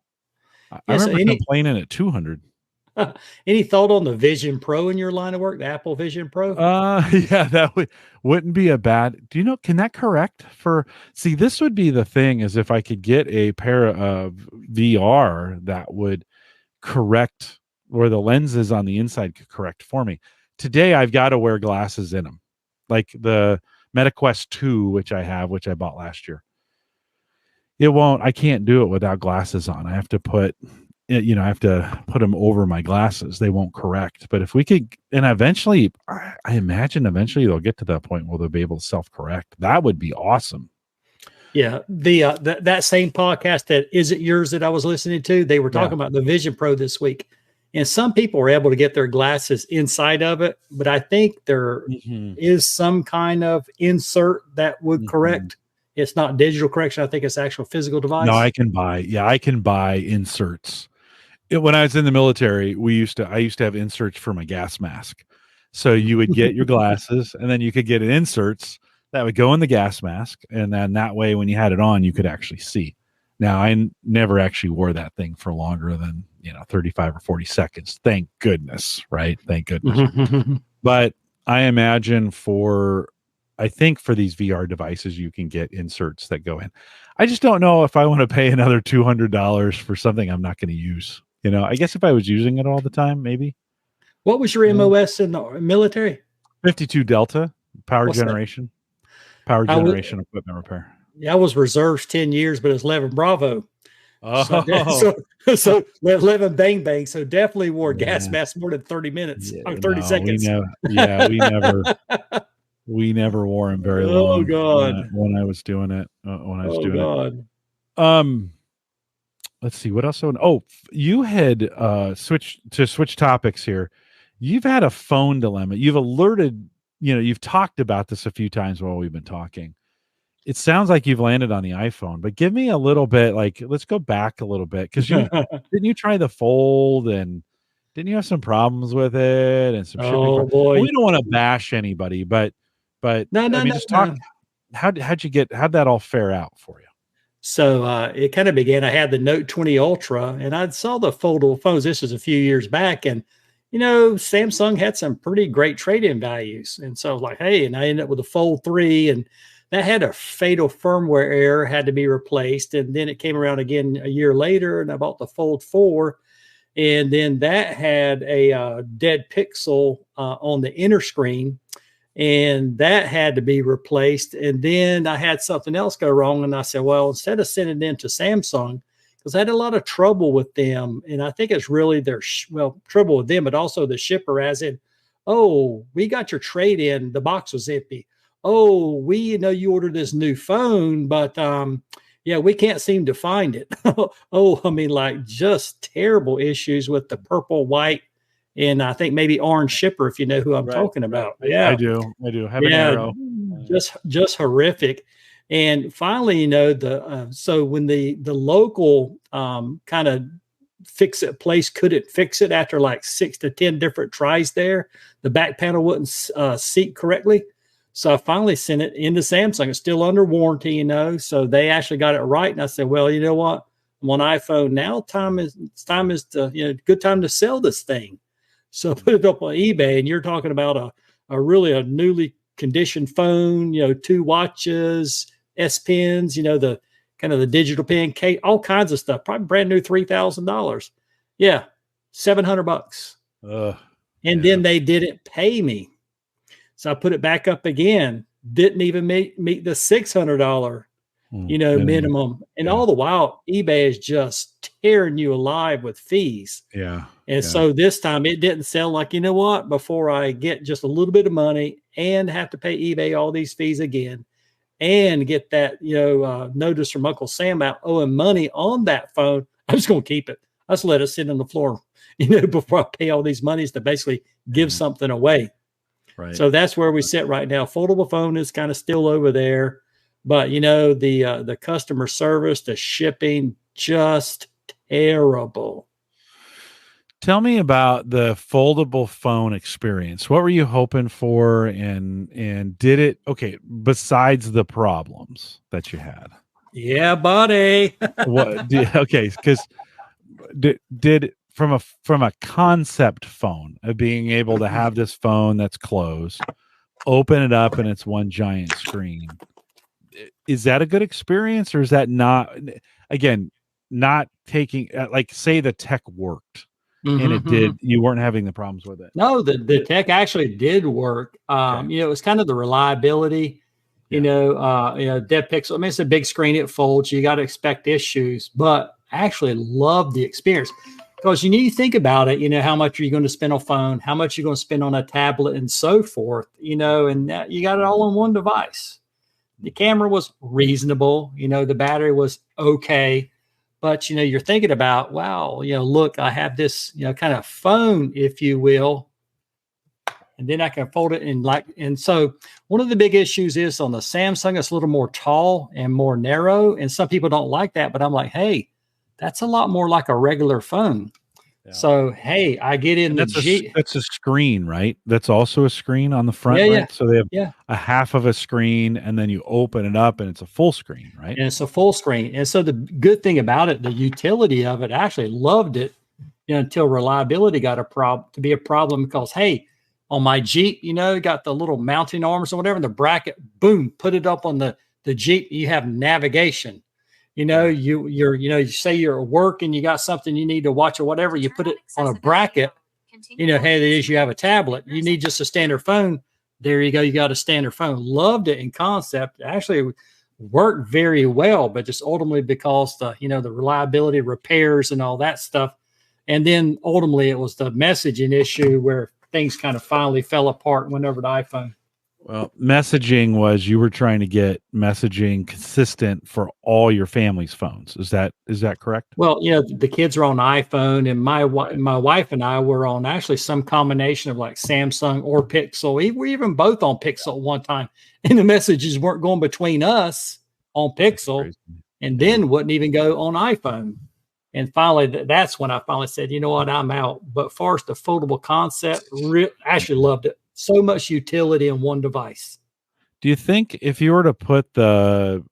I remember complaining at $200. Any thought on the Vision Pro in your line of work, the Apple Vision Pro? Yeah, that wouldn't be a bad. Can that correct this would be the thing, is if I could get a pair of VR that would correct, or the lenses on the inside could correct for me. Today I've got to wear glasses in them, like the MetaQuest 2, which I bought last year. I can't do it without glasses on. I have to put them over my glasses. They won't correct. But if we could, and eventually, I imagine they'll get to that point where they'll be able to self-correct. That would be awesome. Yeah. That same podcast that Is It Yours that I was listening to, they were talking about the Vision Pro this week. And some people were able to get their glasses inside of it, but I think there is some kind of insert that would correct. It's not digital correction. I think it's actual physical device. No, I can buy inserts. When I was in the military, I used to have inserts for my gas mask. So you would get your glasses and then you could get inserts that would go in the gas mask. And then that way, when you had it on, you could actually see. Now, I never actually wore that thing for longer than, 35 or 40 seconds. Thank goodness, right? Thank goodness. But I imagine for these VR devices, you can get inserts that go in. I just don't know if I want to pay another $200 for something I'm not going to use. I guess if I was using it all the time, maybe. What was your MOS in the military? 52 Delta, power generation equipment repair. Yeah, I was reserves 10 years, but it's 11 Bravo. Oh. So 11 bang bang. So definitely wore gas mask more than 30 minutes, 30 seconds. We We never wore them very Oh long God. when I was doing it. Oh God. Um, let's see what else. You had switch topics here. You've had a phone dilemma. You've alerted. You've talked about this a few times while we've been talking. It sounds like you've landed on the iPhone, but give me a little bit. Like, let's go back a little bit because didn't you try the Fold and didn't you have some problems with it and some shipping Oh problems? And boy. we don't want to bash anybody, but No, I no, mean, no, just talk. no. How'd that all fare out for you? So it kind of began. I had the Note 20 Ultra, and I saw the foldable phones. This was a few years back, and Samsung had some pretty great trade-in values. And so I was like, hey, and I ended up with the Fold 3, and that had a fatal firmware error, had to be replaced. And then it came around again a year later, and I bought the Fold 4, and then that had a dead pixel on the inner screen, and that had to be replaced. And then I had something else go wrong, and I said, well, instead of sending them to Samsung, because I had a lot of trouble with them, and I think it's really their trouble with them, but also the shipper, as in, oh, we got your trade in, the box was empty. Oh, we know you ordered this new phone, but yeah, we can't seem to find it. Oh, I mean, like just terrible issues with the purple, white, and I think maybe orange shipper, if you know who I'm talking about. Yeah, I do. Habanero. just horrific. And finally, so when the local kind of fix it place couldn't fix it after like 6 to 10 different tries there, the back panel wouldn't seat correctly. So I finally sent it into Samsung. It's still under warranty, so they actually got it right. And I said, well, you know what? I'm on iPhone now. Time is good time to sell this thing. So I put it up on eBay, and you're talking about a really newly conditioned phone, 2 watches, S Pens, the kind of the digital pen, all kinds of stuff. Probably brand new, $3,000. Yeah, $700. And then they didn't pay me. So I put it back up again. Didn't even meet the $600, minimum. And all the while, eBay is just tearing you alive with fees. Yeah. And so this time it didn't sell. Like, you know what? Before I get just a little bit of money and have to pay eBay all these fees again and get that, notice from Uncle Sam out owing money on that phone, I'm just going to keep it. I just let it sit on the floor, before I pay all these monies to basically give something away. Right. So that's where we sit right now. Foldable phone is kind of still over there, but the customer service, the shipping, just terrible. Tell me about the foldable phone experience. What were you hoping for, and did it besides the problems that you had? Yeah, buddy. Because did from a concept phone of being able to have this phone that's closed, open it up, and it's one giant screen. Is that a good experience, or is that not? Again, not taking say the tech worked. And it did. You weren't having the problems with it. No, the tech actually did work. It was kind of the reliability, dead pixel. I mean, it's a big screen, it folds. You got to expect issues, but I actually love the experience because you think about it. How much are you going to spend on phone? How much are you going to spend on a tablet and so forth? And you got it all on one device. The camera was reasonable. The battery was okay. But, you're thinking about, wow, look, I have this, kind of phone, if you will, and then I can fold it and so one of the big issues is on the Samsung, it's a little more tall and more narrow. And some people don't like that, but I'm like, hey, that's a lot more like a regular phone. Yeah. So, hey, I get in that's a screen, right? That's also a screen on the front, right? Yeah. So they have a half of a screen, and then you open it up, and it's a full screen, right? And it's a full screen. And so the good thing about it, the utility of it, I actually loved it until reliability got to be a problem because, hey, on my Jeep, got the little mounting arms or whatever, and the bracket, boom, put it up on the Jeep. You have navigation. You say you're at work and you got something you need to watch or whatever, you put it on a bracket, hey, it is, you have a tablet, you need just a standard phone. There you go. You got a standard phone. Loved it in concept. Actually worked very well, but just ultimately because the reliability, repairs and all that stuff. And then ultimately it was the messaging issue where things kind of finally fell apart and went over to iPhone. Well, messaging was you were trying to get messaging consistent for all your family's phones. Is that correct? Well, the kids are on iPhone, and Right. my wife and I were on actually some combination of like Samsung or Pixel. We were even both on Pixel at one time, and the messages weren't going between us on That's Pixel, crazy. and Yeah. then wouldn't even go on iPhone. And finally, that's when I finally said, you know what, I'm out. But far as the foldable concept, actually loved it. So much utility in one device. Do you think if you were to put the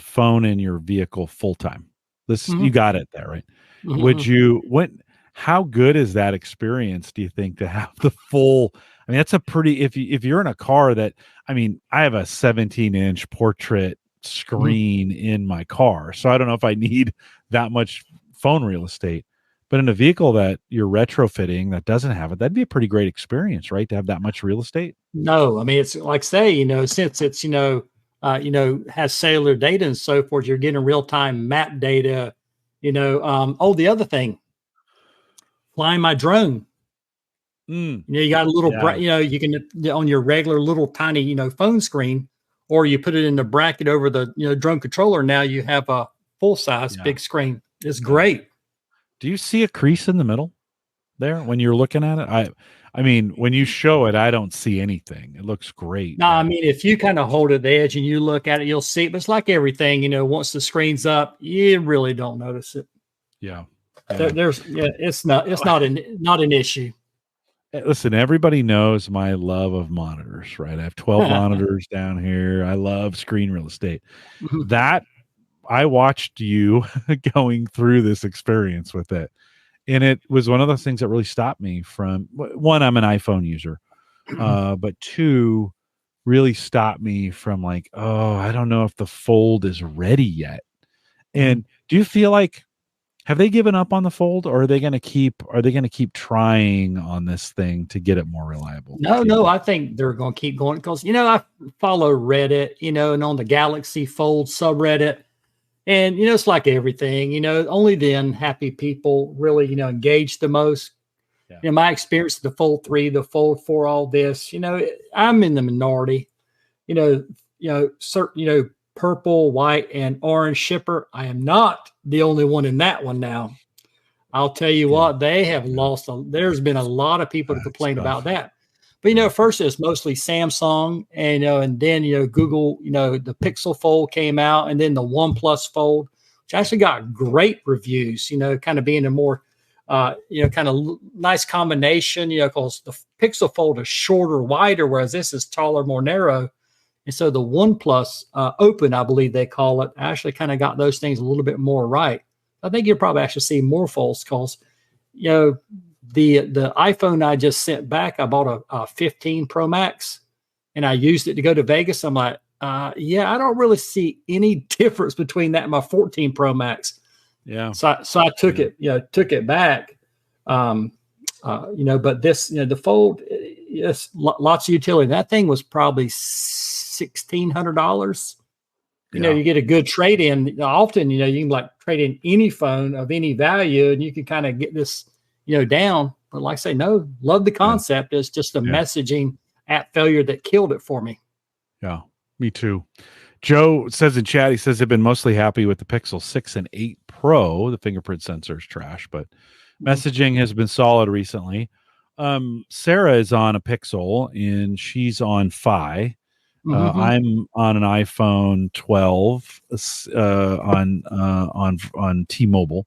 phone in your vehicle full time, this you Mhm. got it there, right? Would Mhm. you what how good is that experience, do you think, to have the full I mean, that's a pretty if you're in a car that I mean, I have a 17-inch portrait Mhm. screen in my car, so I don't know if I need that much phone real estate. But in a vehicle that you're retrofitting that doesn't have it, that'd be a pretty great experience, right? To have that much real estate. No, I mean, it's like say, since it's, has cellular data and so forth, you're getting real time map data, the other thing, flying my drone. Mm, You got a little, yeah, you can on your regular little tiny, phone screen, or you put it in the bracket over the, drone controller. Now you have a full size yeah, big screen. It's yeah. great. Do you see a crease in the middle there when you're looking at it? I mean, when you show it, I don't see anything. It looks great, No, I but mean, if you kind of hold it at the edge and you look at it, you'll see it. But it's like everything, once the screen's up, you really don't notice it. yeah. Yeah. It's not an issue. Listen, everybody knows my love of monitors, right? I have 12 monitors down here. I love screen real estate. That I watched you going through this experience with it. And it was one of those things that really stopped me from one, I'm an iPhone user. But two, really stopped me from like, oh, I don't know if the fold is ready yet. And do you feel like have they given up on the fold or are they going to keep trying on this thing to get it more reliable? No, Do you no, think? I think they're going to keep going because I follow Reddit, and on the Galaxy Fold subreddit, and it's like everything, only then happy people really engage the most. Yeah. My experience, the Fold 3, the Fold 4, all this, I'm in the minority. Certain, purple, white, and orange shipper. I am not the only one in that one now. I'll tell you Yeah. what, they have Yeah. lost. There's been a lot of people to That's complain about tough. that. But Yeah. first it's mostly Samsung, and then Google. The Pixel Fold came out, and then the OnePlus Fold, which actually got great reviews. Kind of being a more, kind of nice combination. Because the Pixel Fold is shorter, wider, whereas this is taller, more narrow. And so the OnePlus Open, I believe they call it, actually kind of got those things a little bit more right. I think you'll probably actually see more false calls. You know, the iPhone I just sent back, I bought a 15 Pro Max, and I used it to go to Vegas. I'm like, yeah, I don't really see any difference between that and my 14 Pro Max. Yeah. So I took Yeah. it back. But this, the Fold, yes, lots of utility. That thing was probably $1,600. Yeah. You get a good trade in. Often, you can like trade in any phone of any value, and you can kind of get this, down. But like I say, no, love the Yeah. concept. It's just the Yeah. messaging app failure that killed it for me. Yeah. Me too. Joe says in chat, he says they've been mostly happy with the Pixel 6 and 8 Pro. The fingerprint sensor is trash, but Mhm. messaging has been solid recently. Sarah is on a Pixel and she's on Fi. Mhm. I'm on an iPhone 12 on T-Mobile. Mhm.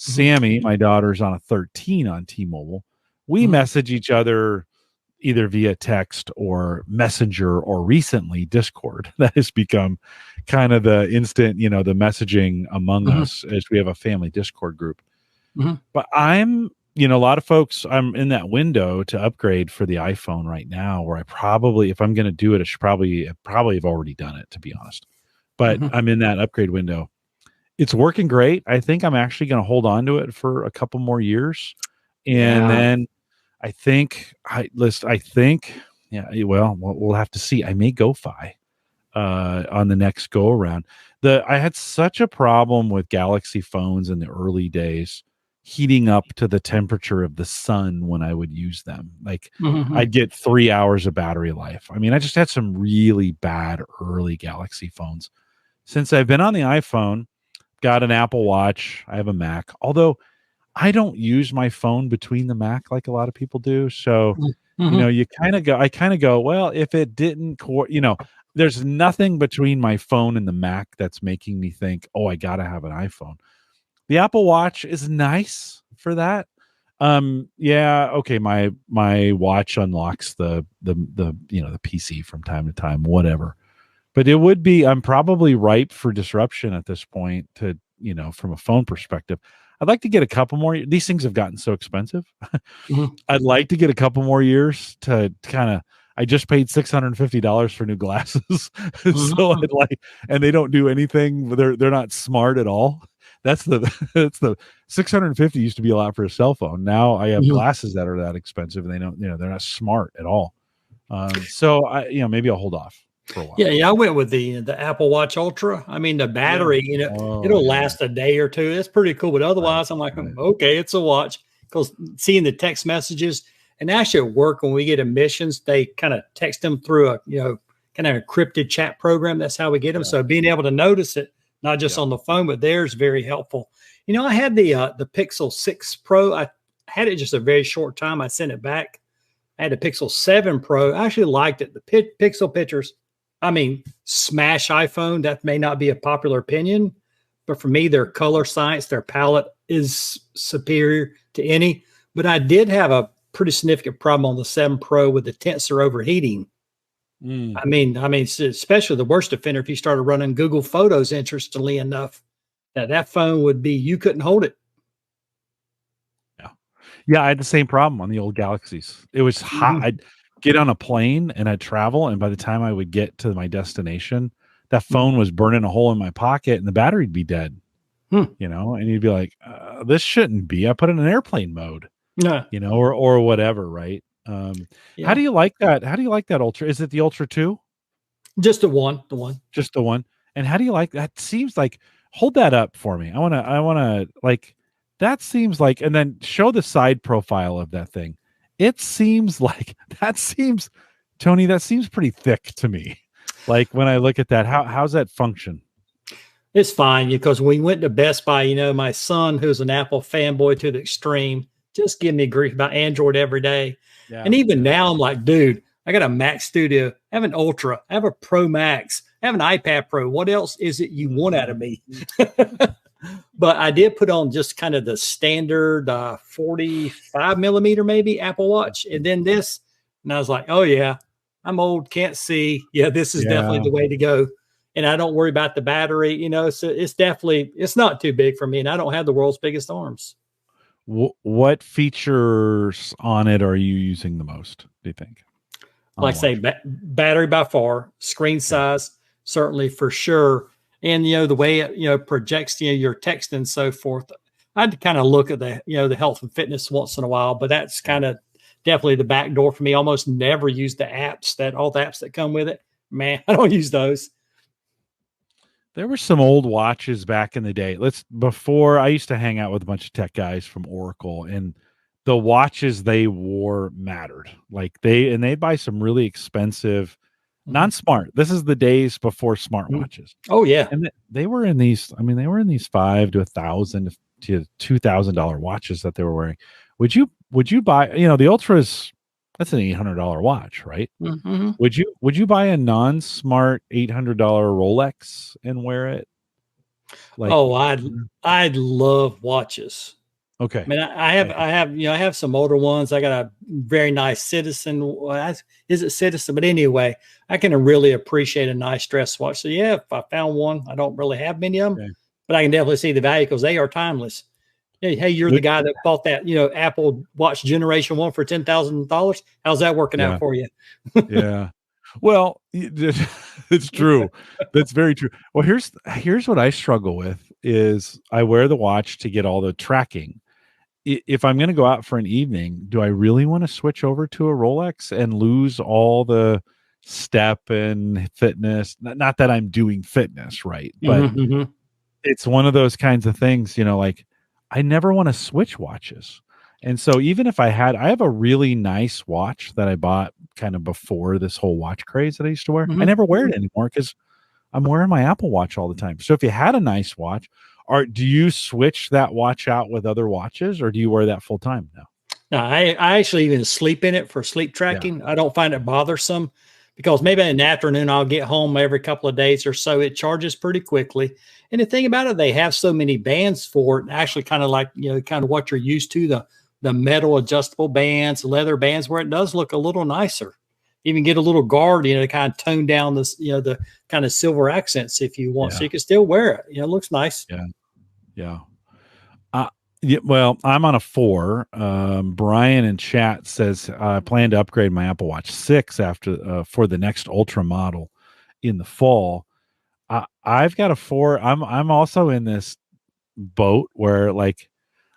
Sammy, my daughter's on a 13 on T-Mobile. We Mhm. message each other either via text or messenger or recently Discord. That has become kind of the instant, the messaging among Mhm. us as we have a family Discord group. Mhm. But a lot of folks, I'm in that window to upgrade for the iPhone right now where I probably, if I'm going to do it, I should probably have already done it, to be honest. But Mhm. I'm in that upgrade window. It's working great. I think I'm actually going to hold on to it for a couple more years. And Yeah. then I think, yeah, well, we'll have to see. I may go Fi on the next go around. I had such a problem with Galaxy phones in the early days. heating up to the temperature of the sun when I would use them. Like Mhm. I'd get 3 hours of battery life. I mean, I just had some really bad early Galaxy phones. Since I've been on the iPhone, got an Apple Watch, I have a Mac. Although I don't use my phone between the Mac like a lot of people do. So, Mhm. I kind of go, well, if it didn't, there's nothing between my phone and the Mac that's making me think, oh, I got to have an iPhone. The Apple Watch is nice for that. Yeah, okay, my watch unlocks the PC from time to time, whatever. But I'm probably ripe for disruption at this point to, from a phone perspective. I'd like to get a couple more. These things have gotten so expensive. Mhm. I'd like to get a couple more years to kind of. I just paid $650 for new glasses, so Mhm. and they don't do anything. They're not smart at all. That's the that's the 650 used to be a lot for a cell phone. Now I have Mhm. glasses that are that expensive, and they don't, they're not smart at all. So maybe I'll hold off for a while. Yeah, I went with the Apple Watch Ultra. I mean, the Yeah. battery, Oh it'll yeah. last a day or two. It's pretty cool. But Right. otherwise, I'm like, Right. okay, it's a watch. Because seeing the text messages and actually at work when we get emissions, they kind of text them through a kind of encrypted chat program. That's how we get them. Yeah. So being able to notice it, not just Yeah. on the phone, but there's very helpful. I had the Pixel 6 Pro. I had it just a very short time. I sent it back. I had a Pixel 7 Pro. I actually liked it. The Pixel pictures, I mean, smash iPhone. That may not be a popular opinion, but for me, their color science, their palette is superior to any. But I did have a pretty significant problem on the 7 Pro with the tensor overheating. Mm. I mean, especially the worst offender if you started running Google Photos. Interestingly enough, that phone would be you couldn't hold it. Yeah. Yeah, I had the same problem on the old Galaxies. It was hot. Mhm. I'd get on a plane and I'd travel, and by the time I would get to my destination, that Mhm. phone was burning a hole in my pocket and the battery'd be dead, Hmm. and you'd be like, this shouldn't be. I put it in airplane mode, Yeah, or whatever, right? How yeah. do you like that? How do you like that Ultra? Is it the Ultra 2? Just the one. Just the one? And how do you like that? Seems like, hold that up for me. I wanna like, that seems like, and then show the side profile of that thing. It seems like that seems Tony, that seems pretty thick to me. Like when I look at that, how's that function? It's fine because we went to Best Buy. My son, who's an Apple fanboy to the extreme, just give me grief about Android every day. Yeah, And even yeah. now, I'm like, dude, I got a Mac Studio, I have an Ultra, I have a Pro Max, I have an iPad Pro. What else is it you want out of me? But I did put on just kind of the standard 45 millimeter, maybe Apple Watch, and then this. And I was like, oh, yeah, I'm old, can't see. Yeah, this is definitely Yeah. the way to go. And I don't worry about the battery, so it's not too big for me. And I don't have the world's biggest arms. What features on it are you using the most, do you think, on the Like I say, watch? battery by far, screen Yeah. size, certainly for sure. And, the way it, projects, your text and so forth. I had to kind of look at the health and fitness once in a while, but that's Yeah. kind of definitely the back door for me. Almost never use the apps all the apps that come with it. Man, I don't use those. There were some old watches back in the day. Before I used to hang out with a bunch of tech guys from Oracle, and the watches they wore mattered. Like they'd buy some really expensive, Mhm. non-smart. This is the days before Mhm. smartwatches. Oh yeah. And they were in these, I mean, they were in these 5 to 1,000 to $2,000 watches that they were wearing. Would you buy, the Ultras, that's an $800 watch, right? Mhm. Would you buy a non-smart $800 Rolex and wear it? Like, Oh, I'd love watches. I okay. mean, I have, Okay. I have some older ones. I got a very nice Citizen. Is it Citizen? But anyway, I can really appreciate a nice dress watch. So yeah, if I found one, I don't really have many of them, Okay. but I can definitely see the value because they are timeless. Hey, you're the Would guy that bought that, Apple Watch Generation 1 for $10,000. How's that working Yeah. out for you? Yeah. Well, it's true. That's very true. Well, here's what I struggle with is I wear the watch to get all the tracking. If I'm going to go out for an evening, do I really want to switch over to a Rolex and lose all the step and fitness? Not that I'm doing fitness, right? But Mhm, mhm. it's one of those kinds of things, like I never want to switch watches. And so even if I have a really nice watch that I bought kind of before this whole watch craze that I used to wear. I Mhm. never wear it anymore because I'm wearing my Apple Watch all the time. So if you had a nice watch, do you switch that watch out with other watches, or do you wear that full time now? No, I actually even sleep in it for sleep Yeah. tracking. I don't find it bothersome because maybe in the afternoon I'll get home every couple of days or so. It charges pretty quickly. And the thing about it, they have so many bands for it. Actually, kind of like, kind of what you're used to, the metal adjustable bands, leather bands, where it does look a little nicer. Even get a little guard, to kind of tone down this, the kind of silver accents if you want. So Yeah. you can still wear it. It looks nice. Yeah. Yeah. Yeah, well, I'm on a 4. Brian in chat says I plan to upgrade my Apple Watch 6 after for the next Ultra model in the fall. I've got a 4. I'm also in this boat where like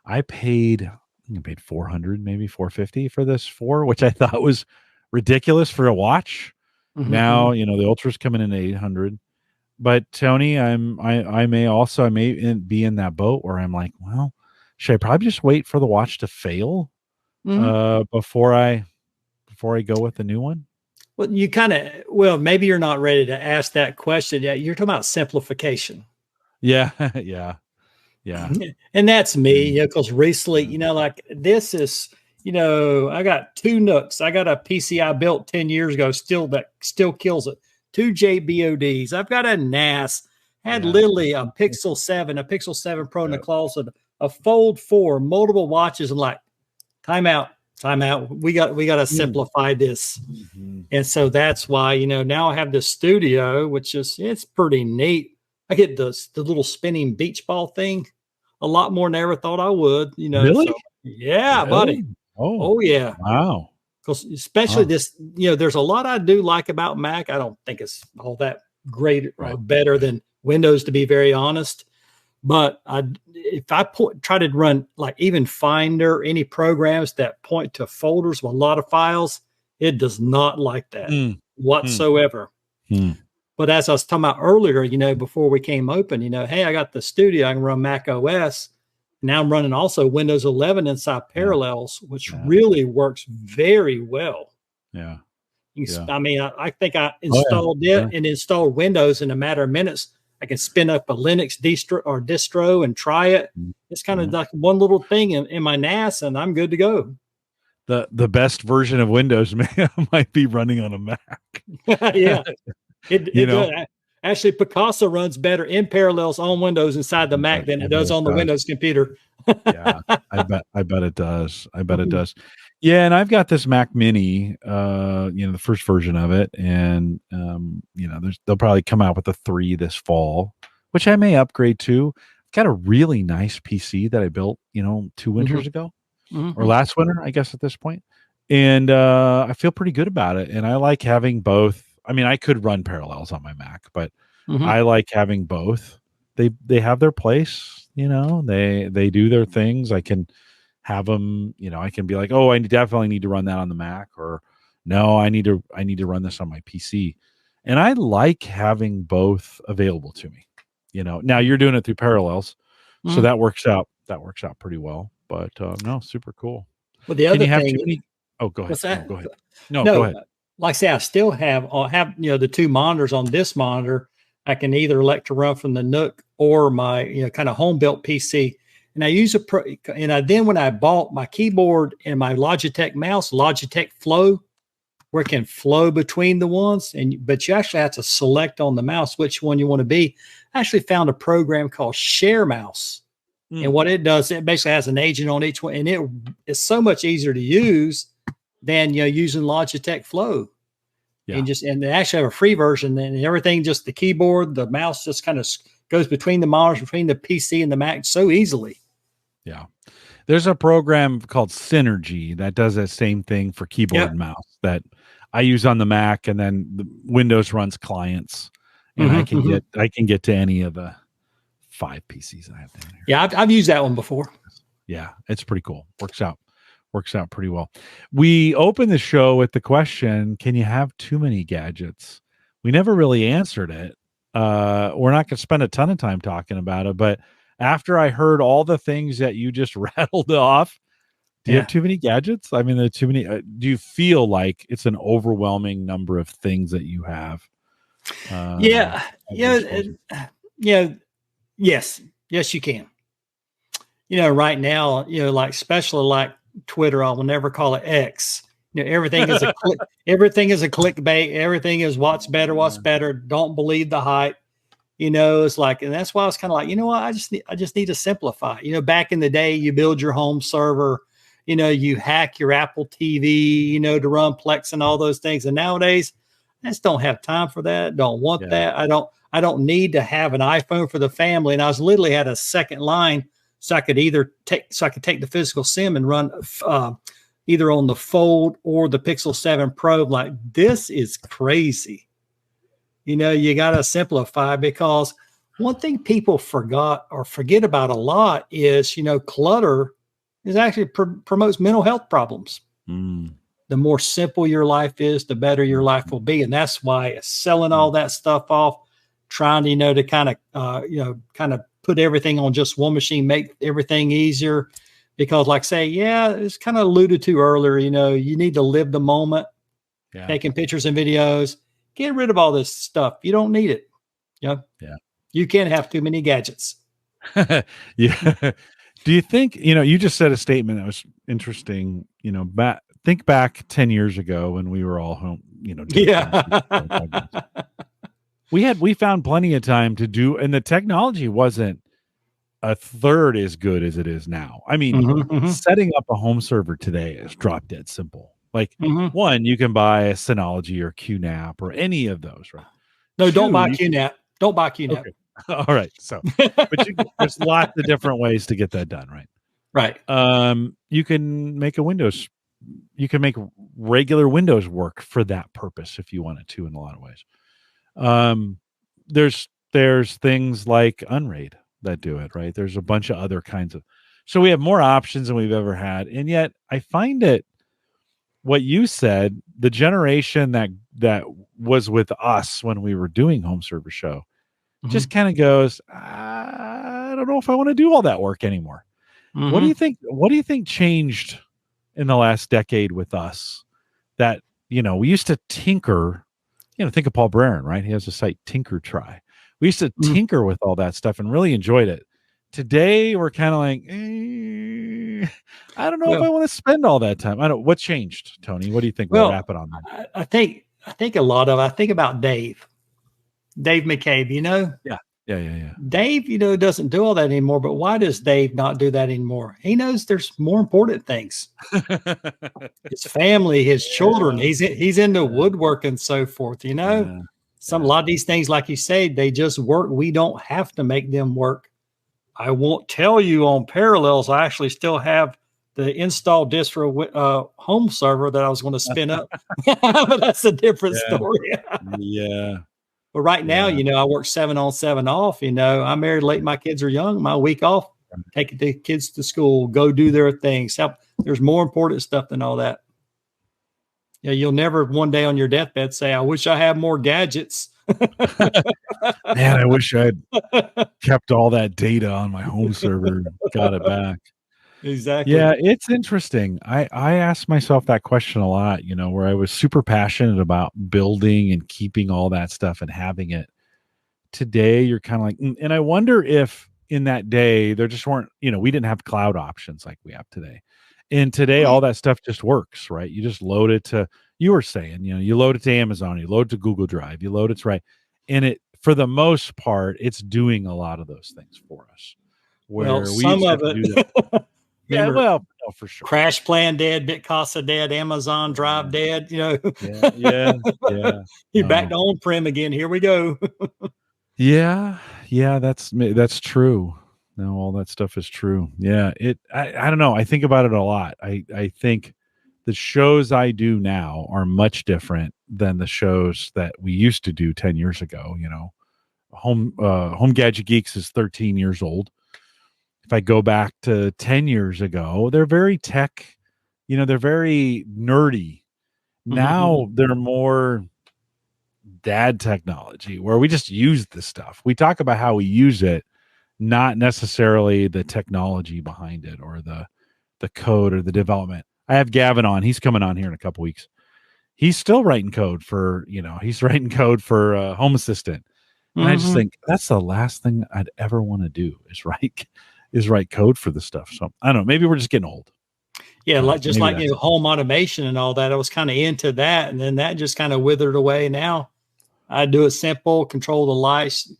I paid 400, maybe 450 for this 4, which I thought was ridiculous for a watch. Now, the Ultra's coming in at 800. But Tony, I may be in that boat where I'm like, well, should I probably just wait for the watch to fail before I go with the new one? Well, maybe you're not ready to ask that question yet. You're talking about simplification. Yeah, yeah, yeah. And that's me, because recently, like this is, I got 2 Nooks. I got a PC I built 10 years ago, still kills it. 2 JBODs. I've got a NAS. Had literally a Pixel 7 Pro in the closet, a Fold 4, multiple watches, and like, time out. We got to simplify this. And so that's why, now I have this studio, which it's pretty neat. I get the little spinning beach ball thing a lot more than I ever thought I would, Really? So, yeah, buddy. Oh yeah. Wow. Because especially this, there's a lot I do like about Mac. I don't think it's all that great or better than Windows, to be very honest. But if I try to run like even Finder, any programs that point to folders with a lot of files, it does not like that whatsoever. But as I was talking about earlier, before we came open, hey, I got the studio, I can run Mac OS. Now I'm running also Windows 11 inside Parallels, which really works very well. Yeah. I mean, I think I installed it and installed Windows in a matter of minutes. I can spin up a Linux distro and try it. It's kind of like one little thing in my NAS, and I'm good to go. The best version of Windows might be running on a Mac. Yeah. Actually, Picasso runs better in Parallels on Windows inside the Mac than it does on the Windows computer. Yeah, I bet it does. It does. Yeah, and I've got this Mac Mini, the first version of it, and they'll probably come out with a 3 this fall, which I may upgrade to. I've got a really nice PC that I built, 2 winters ago, or last winter, I guess at this point, and I feel pretty good about it. And I like having both. I mean, I could run Parallels on my Mac, but I like having both. They have their place, they do their things. I can have them, I can be like, oh, I definitely need to run that on the Mac, or no, I need to run this on my PC. And I like having both available to me. Now you're doing it through Parallels, so that works out pretty well. But no, super cool. Well, the other thing, oh, go ahead. What's that? No, go ahead. No, go ahead. Like I say, I still have the 2 monitors on this monitor. I can either elect to run from the Nook or my kind of home built PC. And I use then when I bought my keyboard and my Logitech mouse, Logitech Flow, where it can flow between the ones, but you actually have to select on the mouse which one you want to be. I actually found a program called Share Mouse. And what it does, it basically has an agent on each one, and it is so much easier to use than using Logitech Flow. Yeah. And they actually have a free version, and everything, just the keyboard, the mouse just kind of goes between the monitors, between the PC and the Mac so easily. Yeah. There's a program called Synergy that does that same thing for keyboard and mouse that I use on the Mac, and then the Windows runs clients, and I can get to any of the 5 PCs I have down here. Yeah, I've used that one before. Yeah, it's pretty cool. Works out pretty well. We opened the show with the question, can you have too many gadgets? We never really answered it. We're not going to spend a ton of time talking about it, but after I heard all the things that you just rattled off, do you have too many gadgets? I mean, there are too many. Do you feel like it's an overwhelming number of things that you have? Yeah. At your disposal? Yes. Yes, you can. Right now, like especially like Twitter, I will never call it X. Everything is a click, everything is a clickbait. Everything is what's better. Don't believe the hype. It's like, and that's why I was kind of like, what, I just need to simplify. Back in the day, you build your home server, you hack your Apple TV, to run Plex and all those things. And nowadays, I just don't have time for that. Don't want that. I don't need to have an iPhone for the family. And I was literally had a second line so I could take the physical sim and run either on the Fold or the Pixel 7 Pro. Like, this is crazy. You got to simplify, because one thing people forget about a lot is, clutter is actually promotes mental health problems. The more simple your life is, the better your life will be. And that's why selling all that stuff off, trying to, to kind of put everything on just one machine, make everything easier. Because like say, it's kind of alluded to earlier, you need to live the moment, taking pictures and videos, get rid of all this stuff. You don't need it. You can't have too many gadgets. Yeah. Do you think, you just said a statement that was interesting, think back 10 years ago when we were all home, we found plenty of time to do, and the technology wasn't a third as good as it is now. I mean, setting up a home server today is drop dead simple. Like, one, you can buy a Synology or QNAP or any of those, right? No, don't buy QNAP. Don't buy QNAP. Okay. All right. So, but there's lots of different ways to get that done, right? Right. You can make regular Windows work for that purpose if you wanted to in a lot of ways. There's things like Unraid that do it, right? There's a bunch of other kinds of, so we have more options than we've ever had. And yet I find it, what you said, the generation that was with us when we were doing Home Server Show just kind of goes, I don't know if I want to do all that work anymore. What do you think changed in the last decade with us that, we used to tinker, think of Paul Braren, right? He has a site, Tinker Try. We used to tinker with all that stuff and really enjoyed it. Today, we're kind of like, I don't know if I want to spend all that time. I don't. What changed, Tony? What do you think? We'll wrap it on that. I think I think about Dave McCabe. Yeah. Dave, doesn't do all that anymore. But why does Dave not do that anymore? He knows there's more important things. His family, his children. He's into woodwork and so forth. A lot of these things, like you said, they just work. We don't have to make them work. I won't tell you on Parallels, I actually still have the install disk for a home server that I was going to spin up. But that's a different story. But right now, I work 7 on, 7 off. I'm married late. My kids are young. My week off, taking the kids to school, go do their things. There's more important stuff than all that. You'll never one day on your deathbed say, I wish I had more gadgets. Man, I wish I'd kept all that data on my home server and got it back. Exactly. Yeah, it's interesting. I asked myself that question a lot, where I was super passionate about building and keeping all that stuff and having it. Today, you're kind of like, and I wonder if in that day, there just weren't, we didn't have cloud options like we have today. And today, all that stuff just works, right? You just load it to, you were saying, you load it to Amazon, you load it to Google Drive, you load it right. And it, for the most part, it's doing a lot of those things for us. Where some of it. Do that. No, for sure. Crash Plan dead, BitCasa dead, Amazon Drive dead. Yeah. You're back to on-prem again. Here we go. Yeah, that's true. No, all that stuff is true. Yeah, I don't know. I think about it a lot. I think the shows I do now are much different than the shows that we used to do 10 years ago. Home Gadget Geeks is 13 years old. If I go back to 10 years ago, they're very tech, they're very nerdy. Now they're more dad technology where we just use the stuff. We talk about how we use it. not necessarily the technology behind it or the code or the development. I have Gavin on. He's coming on here in a couple weeks. He's still writing code for, he's writing code for Home Assistant. And I just think that's the last thing I'd ever want to do is write code for this stuff. So I don't know. Maybe we're just getting old. Yeah, home automation and all that. I was kind of into that, and then that just kind of withered away. Now I do it simple, control the lights,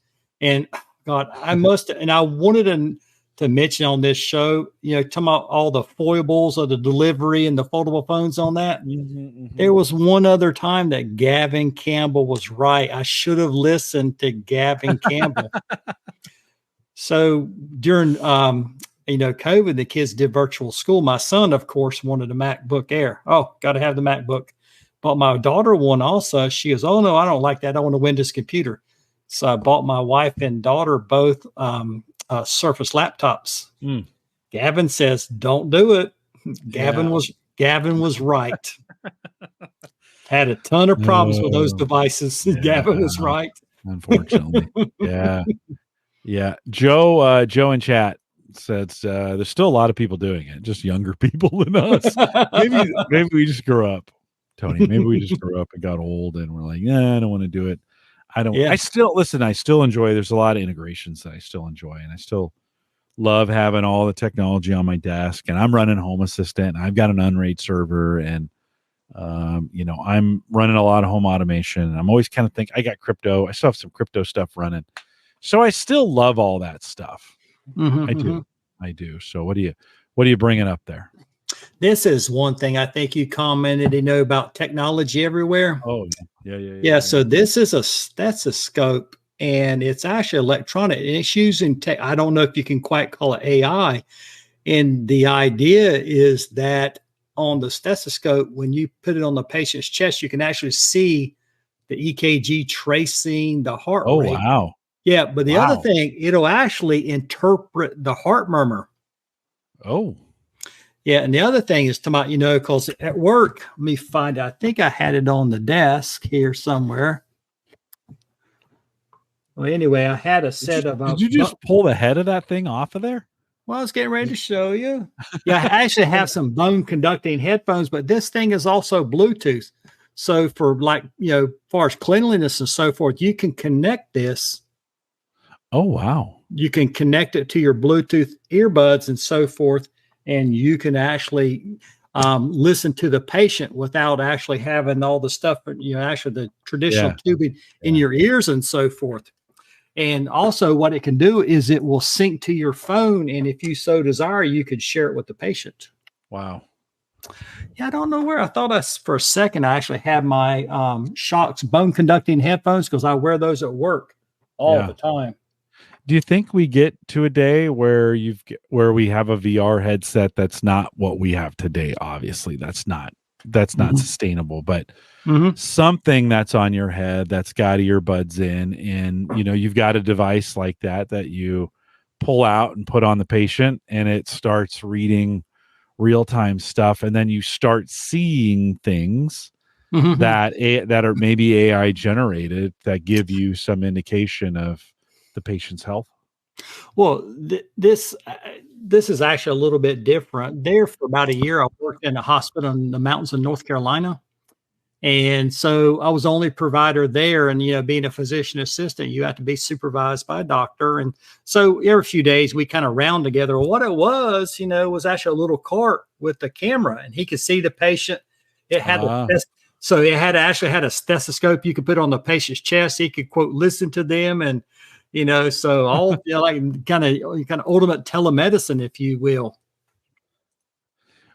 and God, I wanted to mention on this show, talking about all the foibles of the delivery and the foldable phones on that. There was one other time that Gavin Campbell was right. I should have listened to Gavin Campbell. So during COVID, the kids did virtual school. My son, of course, wanted a MacBook Air. Oh, got to have the MacBook. But my daughter one also. She goes, "Oh no, I don't like that. I want a Windows computer." So I bought my wife and daughter both Surface laptops. Gavin says, "Don't do it." Gavin was right. Had a ton of problems with those devices. Yeah, Gavin was right. Unfortunately. Yeah. Joe in chat says there's still a lot of people doing it, just younger people than us. Maybe we just grew up, Tony. Maybe we just grew up and got old and we're like, I don't want to do it. I still enjoy. There's a lot of integrations that I still enjoy, and I still love having all the technology on my desk. And I'm running Home Assistant, and I've got an Unraid server, and I'm running a lot of home automation. And I'm always kind of I got crypto. I still have some crypto stuff running, so I still love all that stuff. I do. So what are you bringing up there? This is one thing I think you commented, about technology everywhere. Oh, yeah. So this is a stethoscope, and it's actually electronic, and it's using I don't know if you can quite call it AI. And the idea is that on the stethoscope, when you put it on the patient's chest, you can actually see the EKG tracing the heart rate. Oh, wow. Yeah, but the other thing, it'll actually interpret the heart murmur. Oh. Yeah, and the other thing is because at work, let me find it. I think I had it on the desk here somewhere. Well, anyway, I had a set of. Did you just pull the head of that thing off of there? Well, I was getting ready to show you. Yeah, I actually have some bone conducting headphones, but this thing is also Bluetooth. So for far as cleanliness and so forth, you can connect this. Oh, wow. You can connect it to your Bluetooth earbuds and so forth, and you can actually listen to the patient without actually having all the stuff, actually the traditional tubing in your ears and so forth. And also what it can do is it will sync to your phone, and if you so desire, you could share it with the patient. Wow. Yeah, I don't know where. I thought for a second I actually had my Shocks bone conducting headphones because I wear those at work all the time. Do you think we get to a day where we have a VR headset that's not what we have today? Obviously, that's not sustainable, but something that's on your head that's got earbuds in, and you've got a device like that you pull out and put on the patient, and it starts reading real-time stuff, and then you start seeing things that are maybe AI generated that give you some indication of the patient's health. Well, this is actually a little bit different. There for about a year, I worked in a hospital in the mountains of North Carolina. And so I was the only provider there. And, being a physician assistant, you have to be supervised by a doctor. And so every few days we kind of round together. What it was, was actually a little cart with the camera, and he could see the patient. It had so it had a stethoscope you could put on the patient's chest. He could quote, listen to them, and so all like kind of ultimate telemedicine, if you will.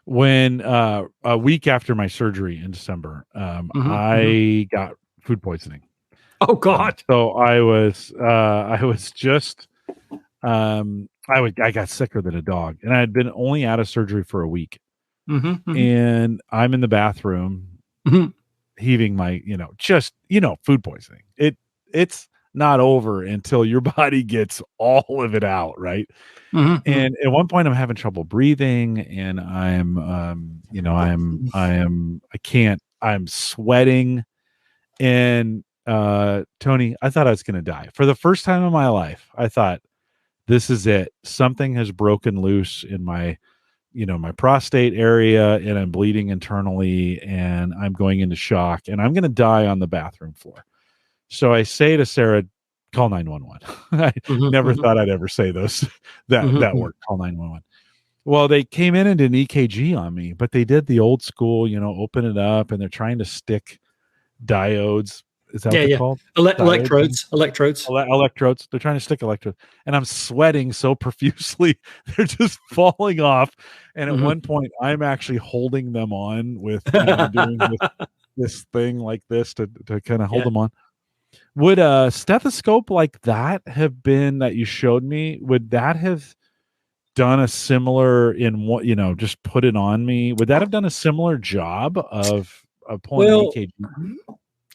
When a week after my surgery in December, I got food poisoning. Oh God! So I got sicker than a dog, and I had been only out of surgery for a week. And I'm in the bathroom, heaving my, food poisoning. It's not over until your body gets all of it out, right? And at one point I'm having trouble breathing, and I'm sweating, and Tony, I thought I was going to die. For the first time in my life, I thought this is it. Something has broken loose in my, my prostate area, and I'm bleeding internally, and I'm going into shock, and I'm going to die on the bathroom floor. So I say to Sarah, call 911. I never thought I'd ever say that word, call 911. Well, they came in and did an EKG on me, but they did the old school, open it up, and they're trying to stick diodes. Is that what they're called? Electrodes. Electrodes. They're trying to stick electrodes, and I'm sweating so profusely. They're just falling off. And at one point, I'm actually holding them on with doing this thing like this to kind of hold them on. Would a stethoscope like that have been that you showed me? Would that have done a similar just put it on me? Would that have done a similar job of pulling an EKG?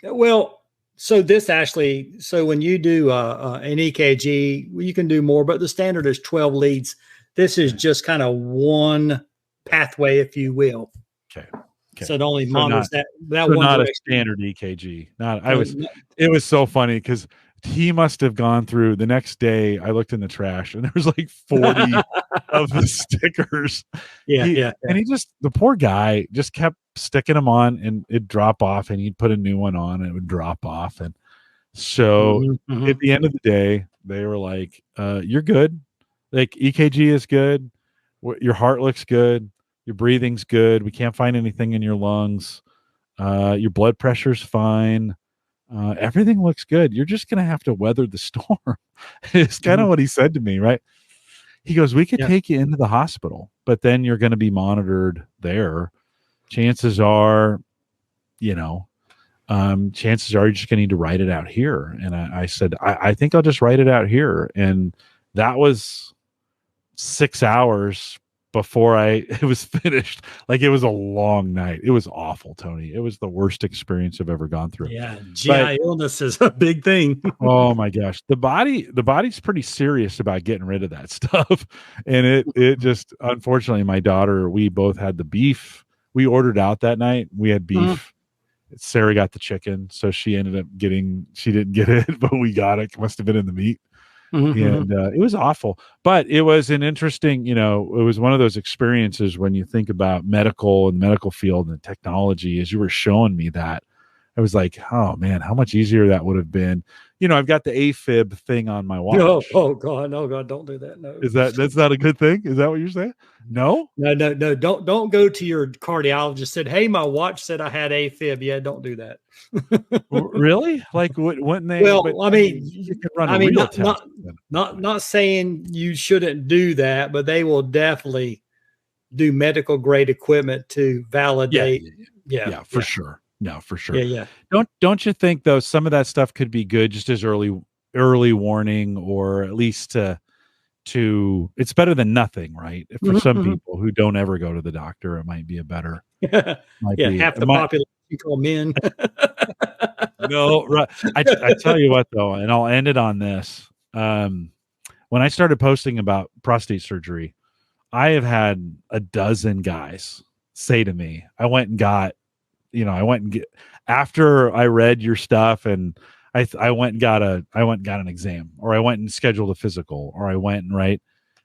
Well, so when you do an EKG, you can do more, but the standard is 12 leads. This is just kind of one pathway, if you will. Okay. So it only monitors that so one not direction. A standard EKG. It was so funny because he must have gone through the next day. I looked in the trash and there was like 40 of the stickers. And the poor guy just kept sticking them on, and it'd drop off, and he'd put a new one on and it would drop off. And so at the end of the day, they were like, you're good. Like, EKG is good. Your heart looks good. Your breathing's good. We can't find anything in your lungs. Your blood pressure's fine. Everything looks good. You're just going to have to weather the storm. It's kind of what he said to me, right? He goes, we could take you into the hospital, but then you're going to be monitored there. Chances are, you're just going to need to write it out here. And I said, I think I'll just write it out here. And that was 6 hours before it was finished. Like, it was a long night. It was awful, Tony. It was the worst experience I've ever gone through. Yeah, GI illness is a big thing. Oh my gosh, the body's pretty serious about getting rid of that stuff, and it just, unfortunately, my daughter, we both had the beef. We ordered out that night. We had beef. Sarah got the chicken, so she ended up she didn't get it, but we got it. Must have been in the meat. And it was awful, but it was an interesting, it was one of those experiences when you think about medical and medical field and technology. As you were showing me that, I was like, oh man, how much easier that would have been. I've got the AFib thing on my watch. Oh God, don't do that. No, that's not a good thing? Is that what you're saying? No. Don't go to your cardiologist. Said, hey, my watch said I had AFib. Yeah, don't do that. Really? Like, wouldn't they? Well, you could run a real test. Not saying you shouldn't do that, but they will definitely do medical grade equipment to validate. Yeah, for sure. No, for sure. Yeah. Don't you think though some of that stuff could be good just as early warning, or at least to it's better than nothing, right? For some people who don't ever go to the doctor, it might be a better. Half the population you call men. No, right. I tell you what though, and I'll end it on this. When I started posting about prostate surgery, I have had a dozen guys say to me, after I read your stuff, and I went and got an exam, or I went and scheduled a physical, or I went and And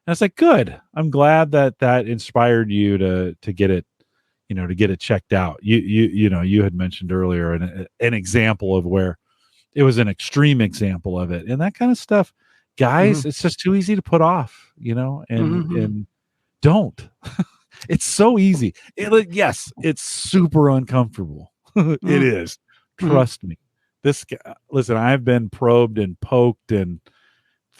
it's like, good. I'm glad that inspired you to get it, to get it checked out. You had mentioned earlier an example of where it was an extreme example of it, and that kind of stuff, guys. It's just too easy to put off, and don't. It's so easy. Yes, it's super uncomfortable. It is. Trust me. Listen, I've been probed and poked and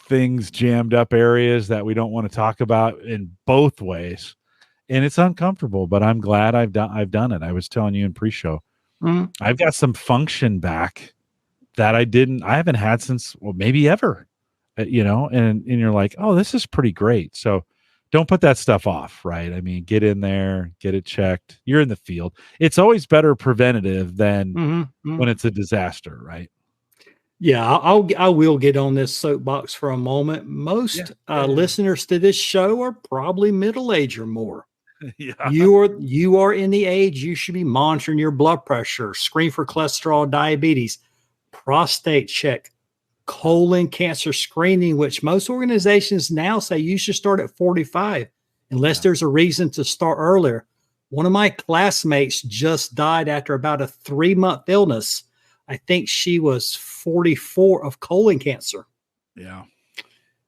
things jammed up areas that we don't want to talk about in both ways. And it's uncomfortable, but I'm glad I've done it. I was telling you in pre-show, I've got some function back that I haven't had since, well, maybe ever, and you're like, oh, this is pretty great. So don't put that stuff off, right? I mean, get in there, get it checked. You're in the field. It's always better preventative than when it's a disaster, right? Yeah, I will get on this soapbox for a moment. Most listeners to this show are probably middle age or more. Yeah. You are in the age you should be monitoring your blood pressure, screen for cholesterol, diabetes, prostate check colon cancer screening, which most organizations now say you should start at 45 unless there's a reason to start earlier. One of my classmates just died after about a 3-month illness. I think she was 44 of colon cancer. Yeah.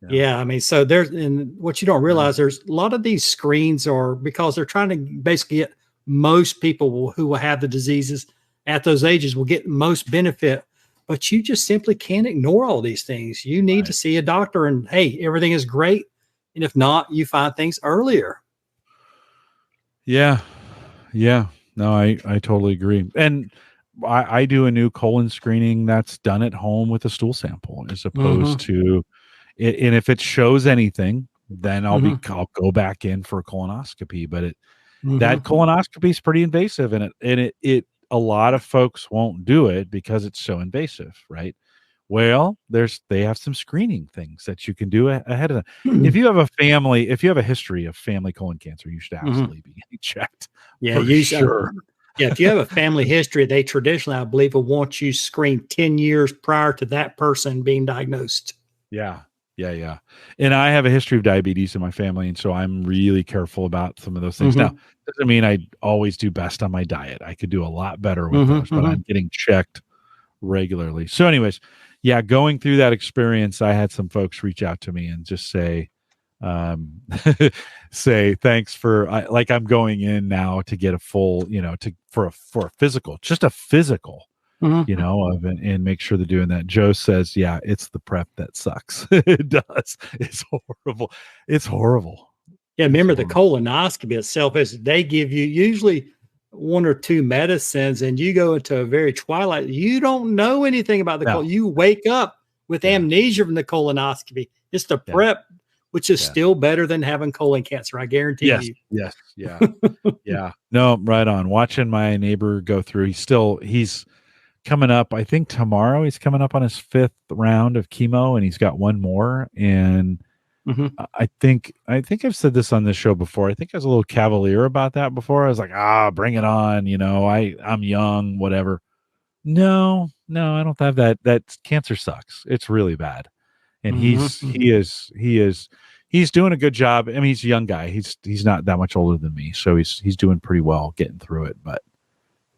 Yeah. I mean, so there's, and what you don't realize, there's a lot of these screens are because they're trying to basically get most people who will have the diseases at those ages will get most benefit, but you just simply can't ignore all these things. You need to see a doctor and, hey, everything is great. And if not, you find things earlier. Yeah. Yeah. No, I totally agree. And I do a new colon screening that's done at home with a stool sample as opposed to it. And if it shows anything, then I'll go back in for a colonoscopy, but that colonoscopy is pretty invasive, and it a lot of folks won't do it because it's so invasive, right? Well, they have some screening things that you can do ahead of time. If you have a history of family colon cancer, you should absolutely be getting checked. Yeah, sure. Yeah, if you have a family history, they traditionally, I believe, will want you screened 10 years prior to that person being diagnosed. Yeah. And I have a history of diabetes in my family, and so I'm really careful about some of those things. Now, doesn't mean I always do best on my diet. I could do a lot better with those, but I'm getting checked regularly. So anyways, yeah, going through that experience, I had some folks reach out to me and just say, say thanks for I'm going in now to get a full, for a physical, just a physical, and make sure they're doing that. Joe says, yeah, it's the prep that sucks. It does. It's horrible. It's horrible. Yeah. Remember the colonoscopy itself is they give you usually 1 or 2 medicines and you go into a very twilight. You don't know anything about the colon. You wake up with amnesia from the colonoscopy. It's the prep, which is still better than having colon cancer. I guarantee you. Yes. Yeah. Yeah. No, right on. Watching my neighbor go through, he's coming up, I think tomorrow he's coming up on his 5th round of chemo, and he's got one more. And I think I've said this on this show before. I think I was a little cavalier about that before. I was like, bring it on. I'm young, whatever. No, I don't have that. That cancer sucks. It's really bad. And he's doing a good job. I mean, he's a young guy. He's not that much older than me. So he's doing pretty well getting through it, but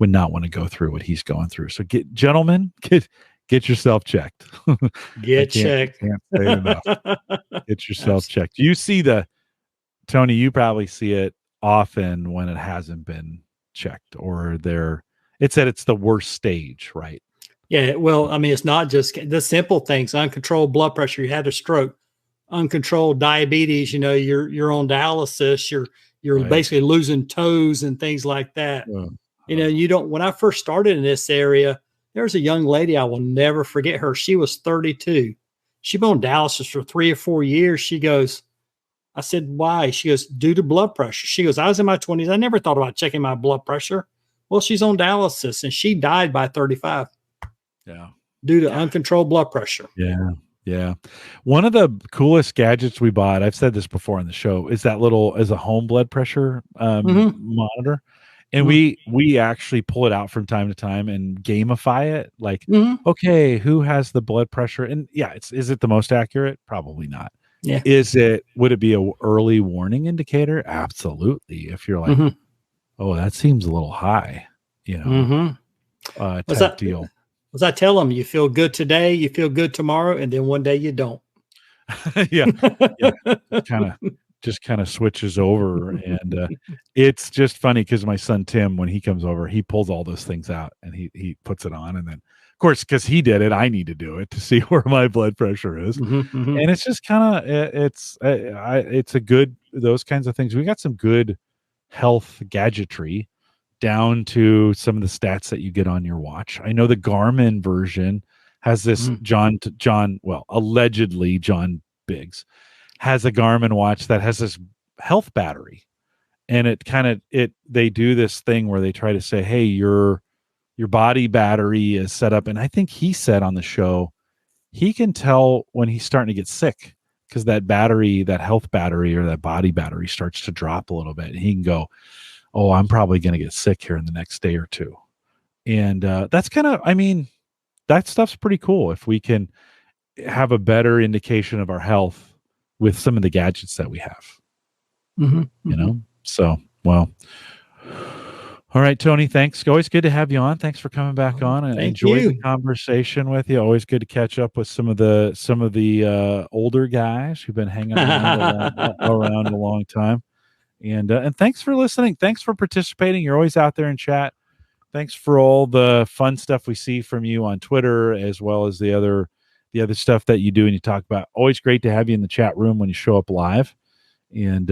would not want to go through what he's going through. So gentlemen, get yourself checked. Get checked. Can't say enough. Get yourself checked. You see Tony, you probably see it often when it hasn't been checked, or it said it's the worst stage, right? Yeah. Well, I mean, it's not just the simple things, uncontrolled blood pressure. You had a stroke, uncontrolled diabetes, you're on dialysis, you're basically losing toes and things like that. When I first started in this area, there was a young lady, I will never forget her. She was 32. She'd been on dialysis for 3 or 4 years. I said, why? She goes, due to blood pressure. She goes, I was in my 20s. I never thought about checking my blood pressure. Well, she's on dialysis and she died by 35. Yeah. Due to uncontrolled blood pressure. Yeah. Yeah. One of the coolest gadgets we bought, I've said this before on the show, is that as a home blood pressure monitor. And we actually pull it out from time to time and gamify it. Like, okay, who has the blood pressure? And is it the most accurate? Probably not. Yeah. Would it be a early warning indicator? Absolutely. If you're like, oh, that seems a little high, type deal. As I tell them, you feel good today, you feel good tomorrow, and then one day you don't. Yeah. Kind of switches over, and it's just funny because my son Tim, when he comes over, he pulls all those things out and he puts it on, and then of course because he did it, I need to do it to see where my blood pressure is, and it's just kind of it's a good, those kinds of things. We got some good health gadgetry down to some of the stats that you get on your watch. I know the Garmin version has this allegedly John Biggs has a Garmin watch that has this health battery, and they do this thing where they try to say, hey, your body battery is set up. And I think he said on the show, he can tell when he's starting to get sick because that battery, that health battery or that body battery starts to drop a little bit. And he can go, oh, I'm probably going to get sick here in the next day or two. And that's that stuff's pretty cool. If we can, have a better indication of our health with some of the gadgets that we have. You know, so well. All right, Tony, thanks. Always good to have you on. Thanks for coming back on, and enjoy the conversation with you. Always good to catch up with some of the older guys who've been hanging around a long time. And thanks for listening. Thanks for participating. You're always out there in chat. Thanks for all the fun stuff we see from you on Twitter, as well as the other stuff that you do and you talk about. Always great to have you in the chat room when you show up live. And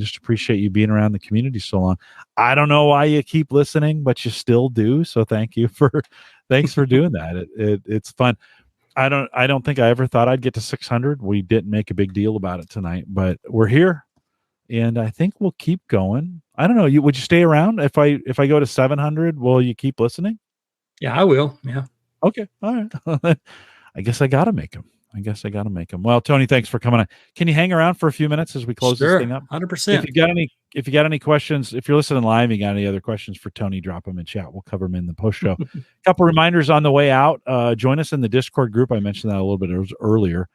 just appreciate you being around the community so long. I don't know why you keep listening, but you still do. So thanks for doing that. It's fun. I don't think I ever thought I'd get to 600. We didn't make a big deal about it tonight, but we're here, and I think we'll keep going. I don't know. Would you stay around if I go to 700? Will you keep listening? Yeah, I will. Yeah. Okay. All right. I guess I got to make them. Well, Tony, thanks for coming on. Can you hang around for a few minutes as we close this thing up? 100%. If you got any questions, if you're listening live, you got any other questions for Tony, drop them in chat. We'll cover them in the post show. A couple reminders on the way out. Join us in the Discord group. I mentioned that a little bit earlier.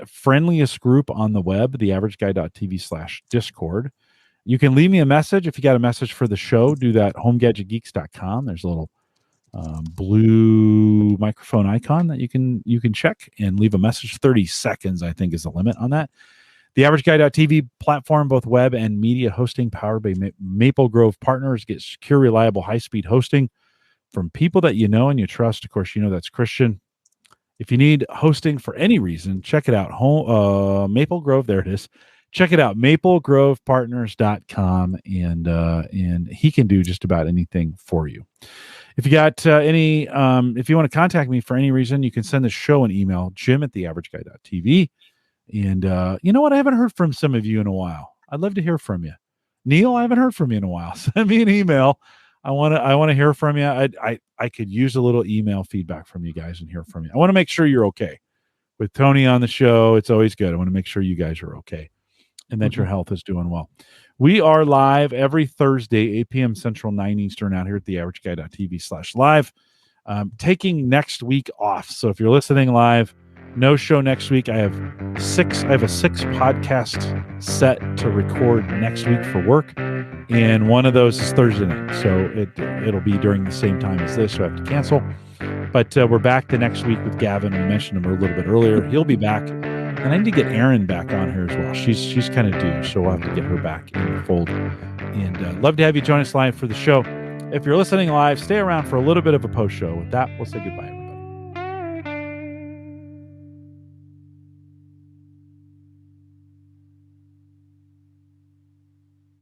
Friendliest group on the web, theaverageguy.tv/Discord. You can leave me a message. If you got a message for the show, do that homegadgetgeeks.com. There's a little blue microphone icon that you can check and leave a message. 30 seconds, I think, is the limit on that. The AverageGuy.tv platform, both web and media hosting, powered by Maple Grove partners. Get secure, reliable, high-speed hosting from people that you know and you trust. Of course, you know that's Christian. If you need hosting for any reason, check it out. Maple Grove, there it is. Check it out, maplegrovepartners.com, and he can do just about anything for you. If you got if you want to contact me for any reason, you can send the show an email, jim@theaverageguy.tv. And you know what? I haven't heard from some of you in a while. I'd love to hear from you. Neil, I haven't heard from you in a while. Send me an email. I want to hear from you. I could use a little email feedback from you guys and hear from you. I want to make sure you're okay. With Tony on the show, it's always good. I want to make sure you guys are okay and that your health is doing well. We are live every Thursday, 8 p.m. Central, 9 Eastern, out here at theaverageguy.tv/live. Taking next week off. So if you're listening live, no show next week. I have a 6 podcast set to record next week for work, and one of those is Thursday night. So it'll be during the same time as this, so I have to cancel. But we're back to next week with Gavin. We mentioned him a little bit earlier. He'll be back. And I need to get Erin back on here as well. She's kind of due, so we'll have to get her back in the fold. And love to have you join us live for the show. If you're listening live, stay around for a little bit of a post show. With that, we'll say goodbye.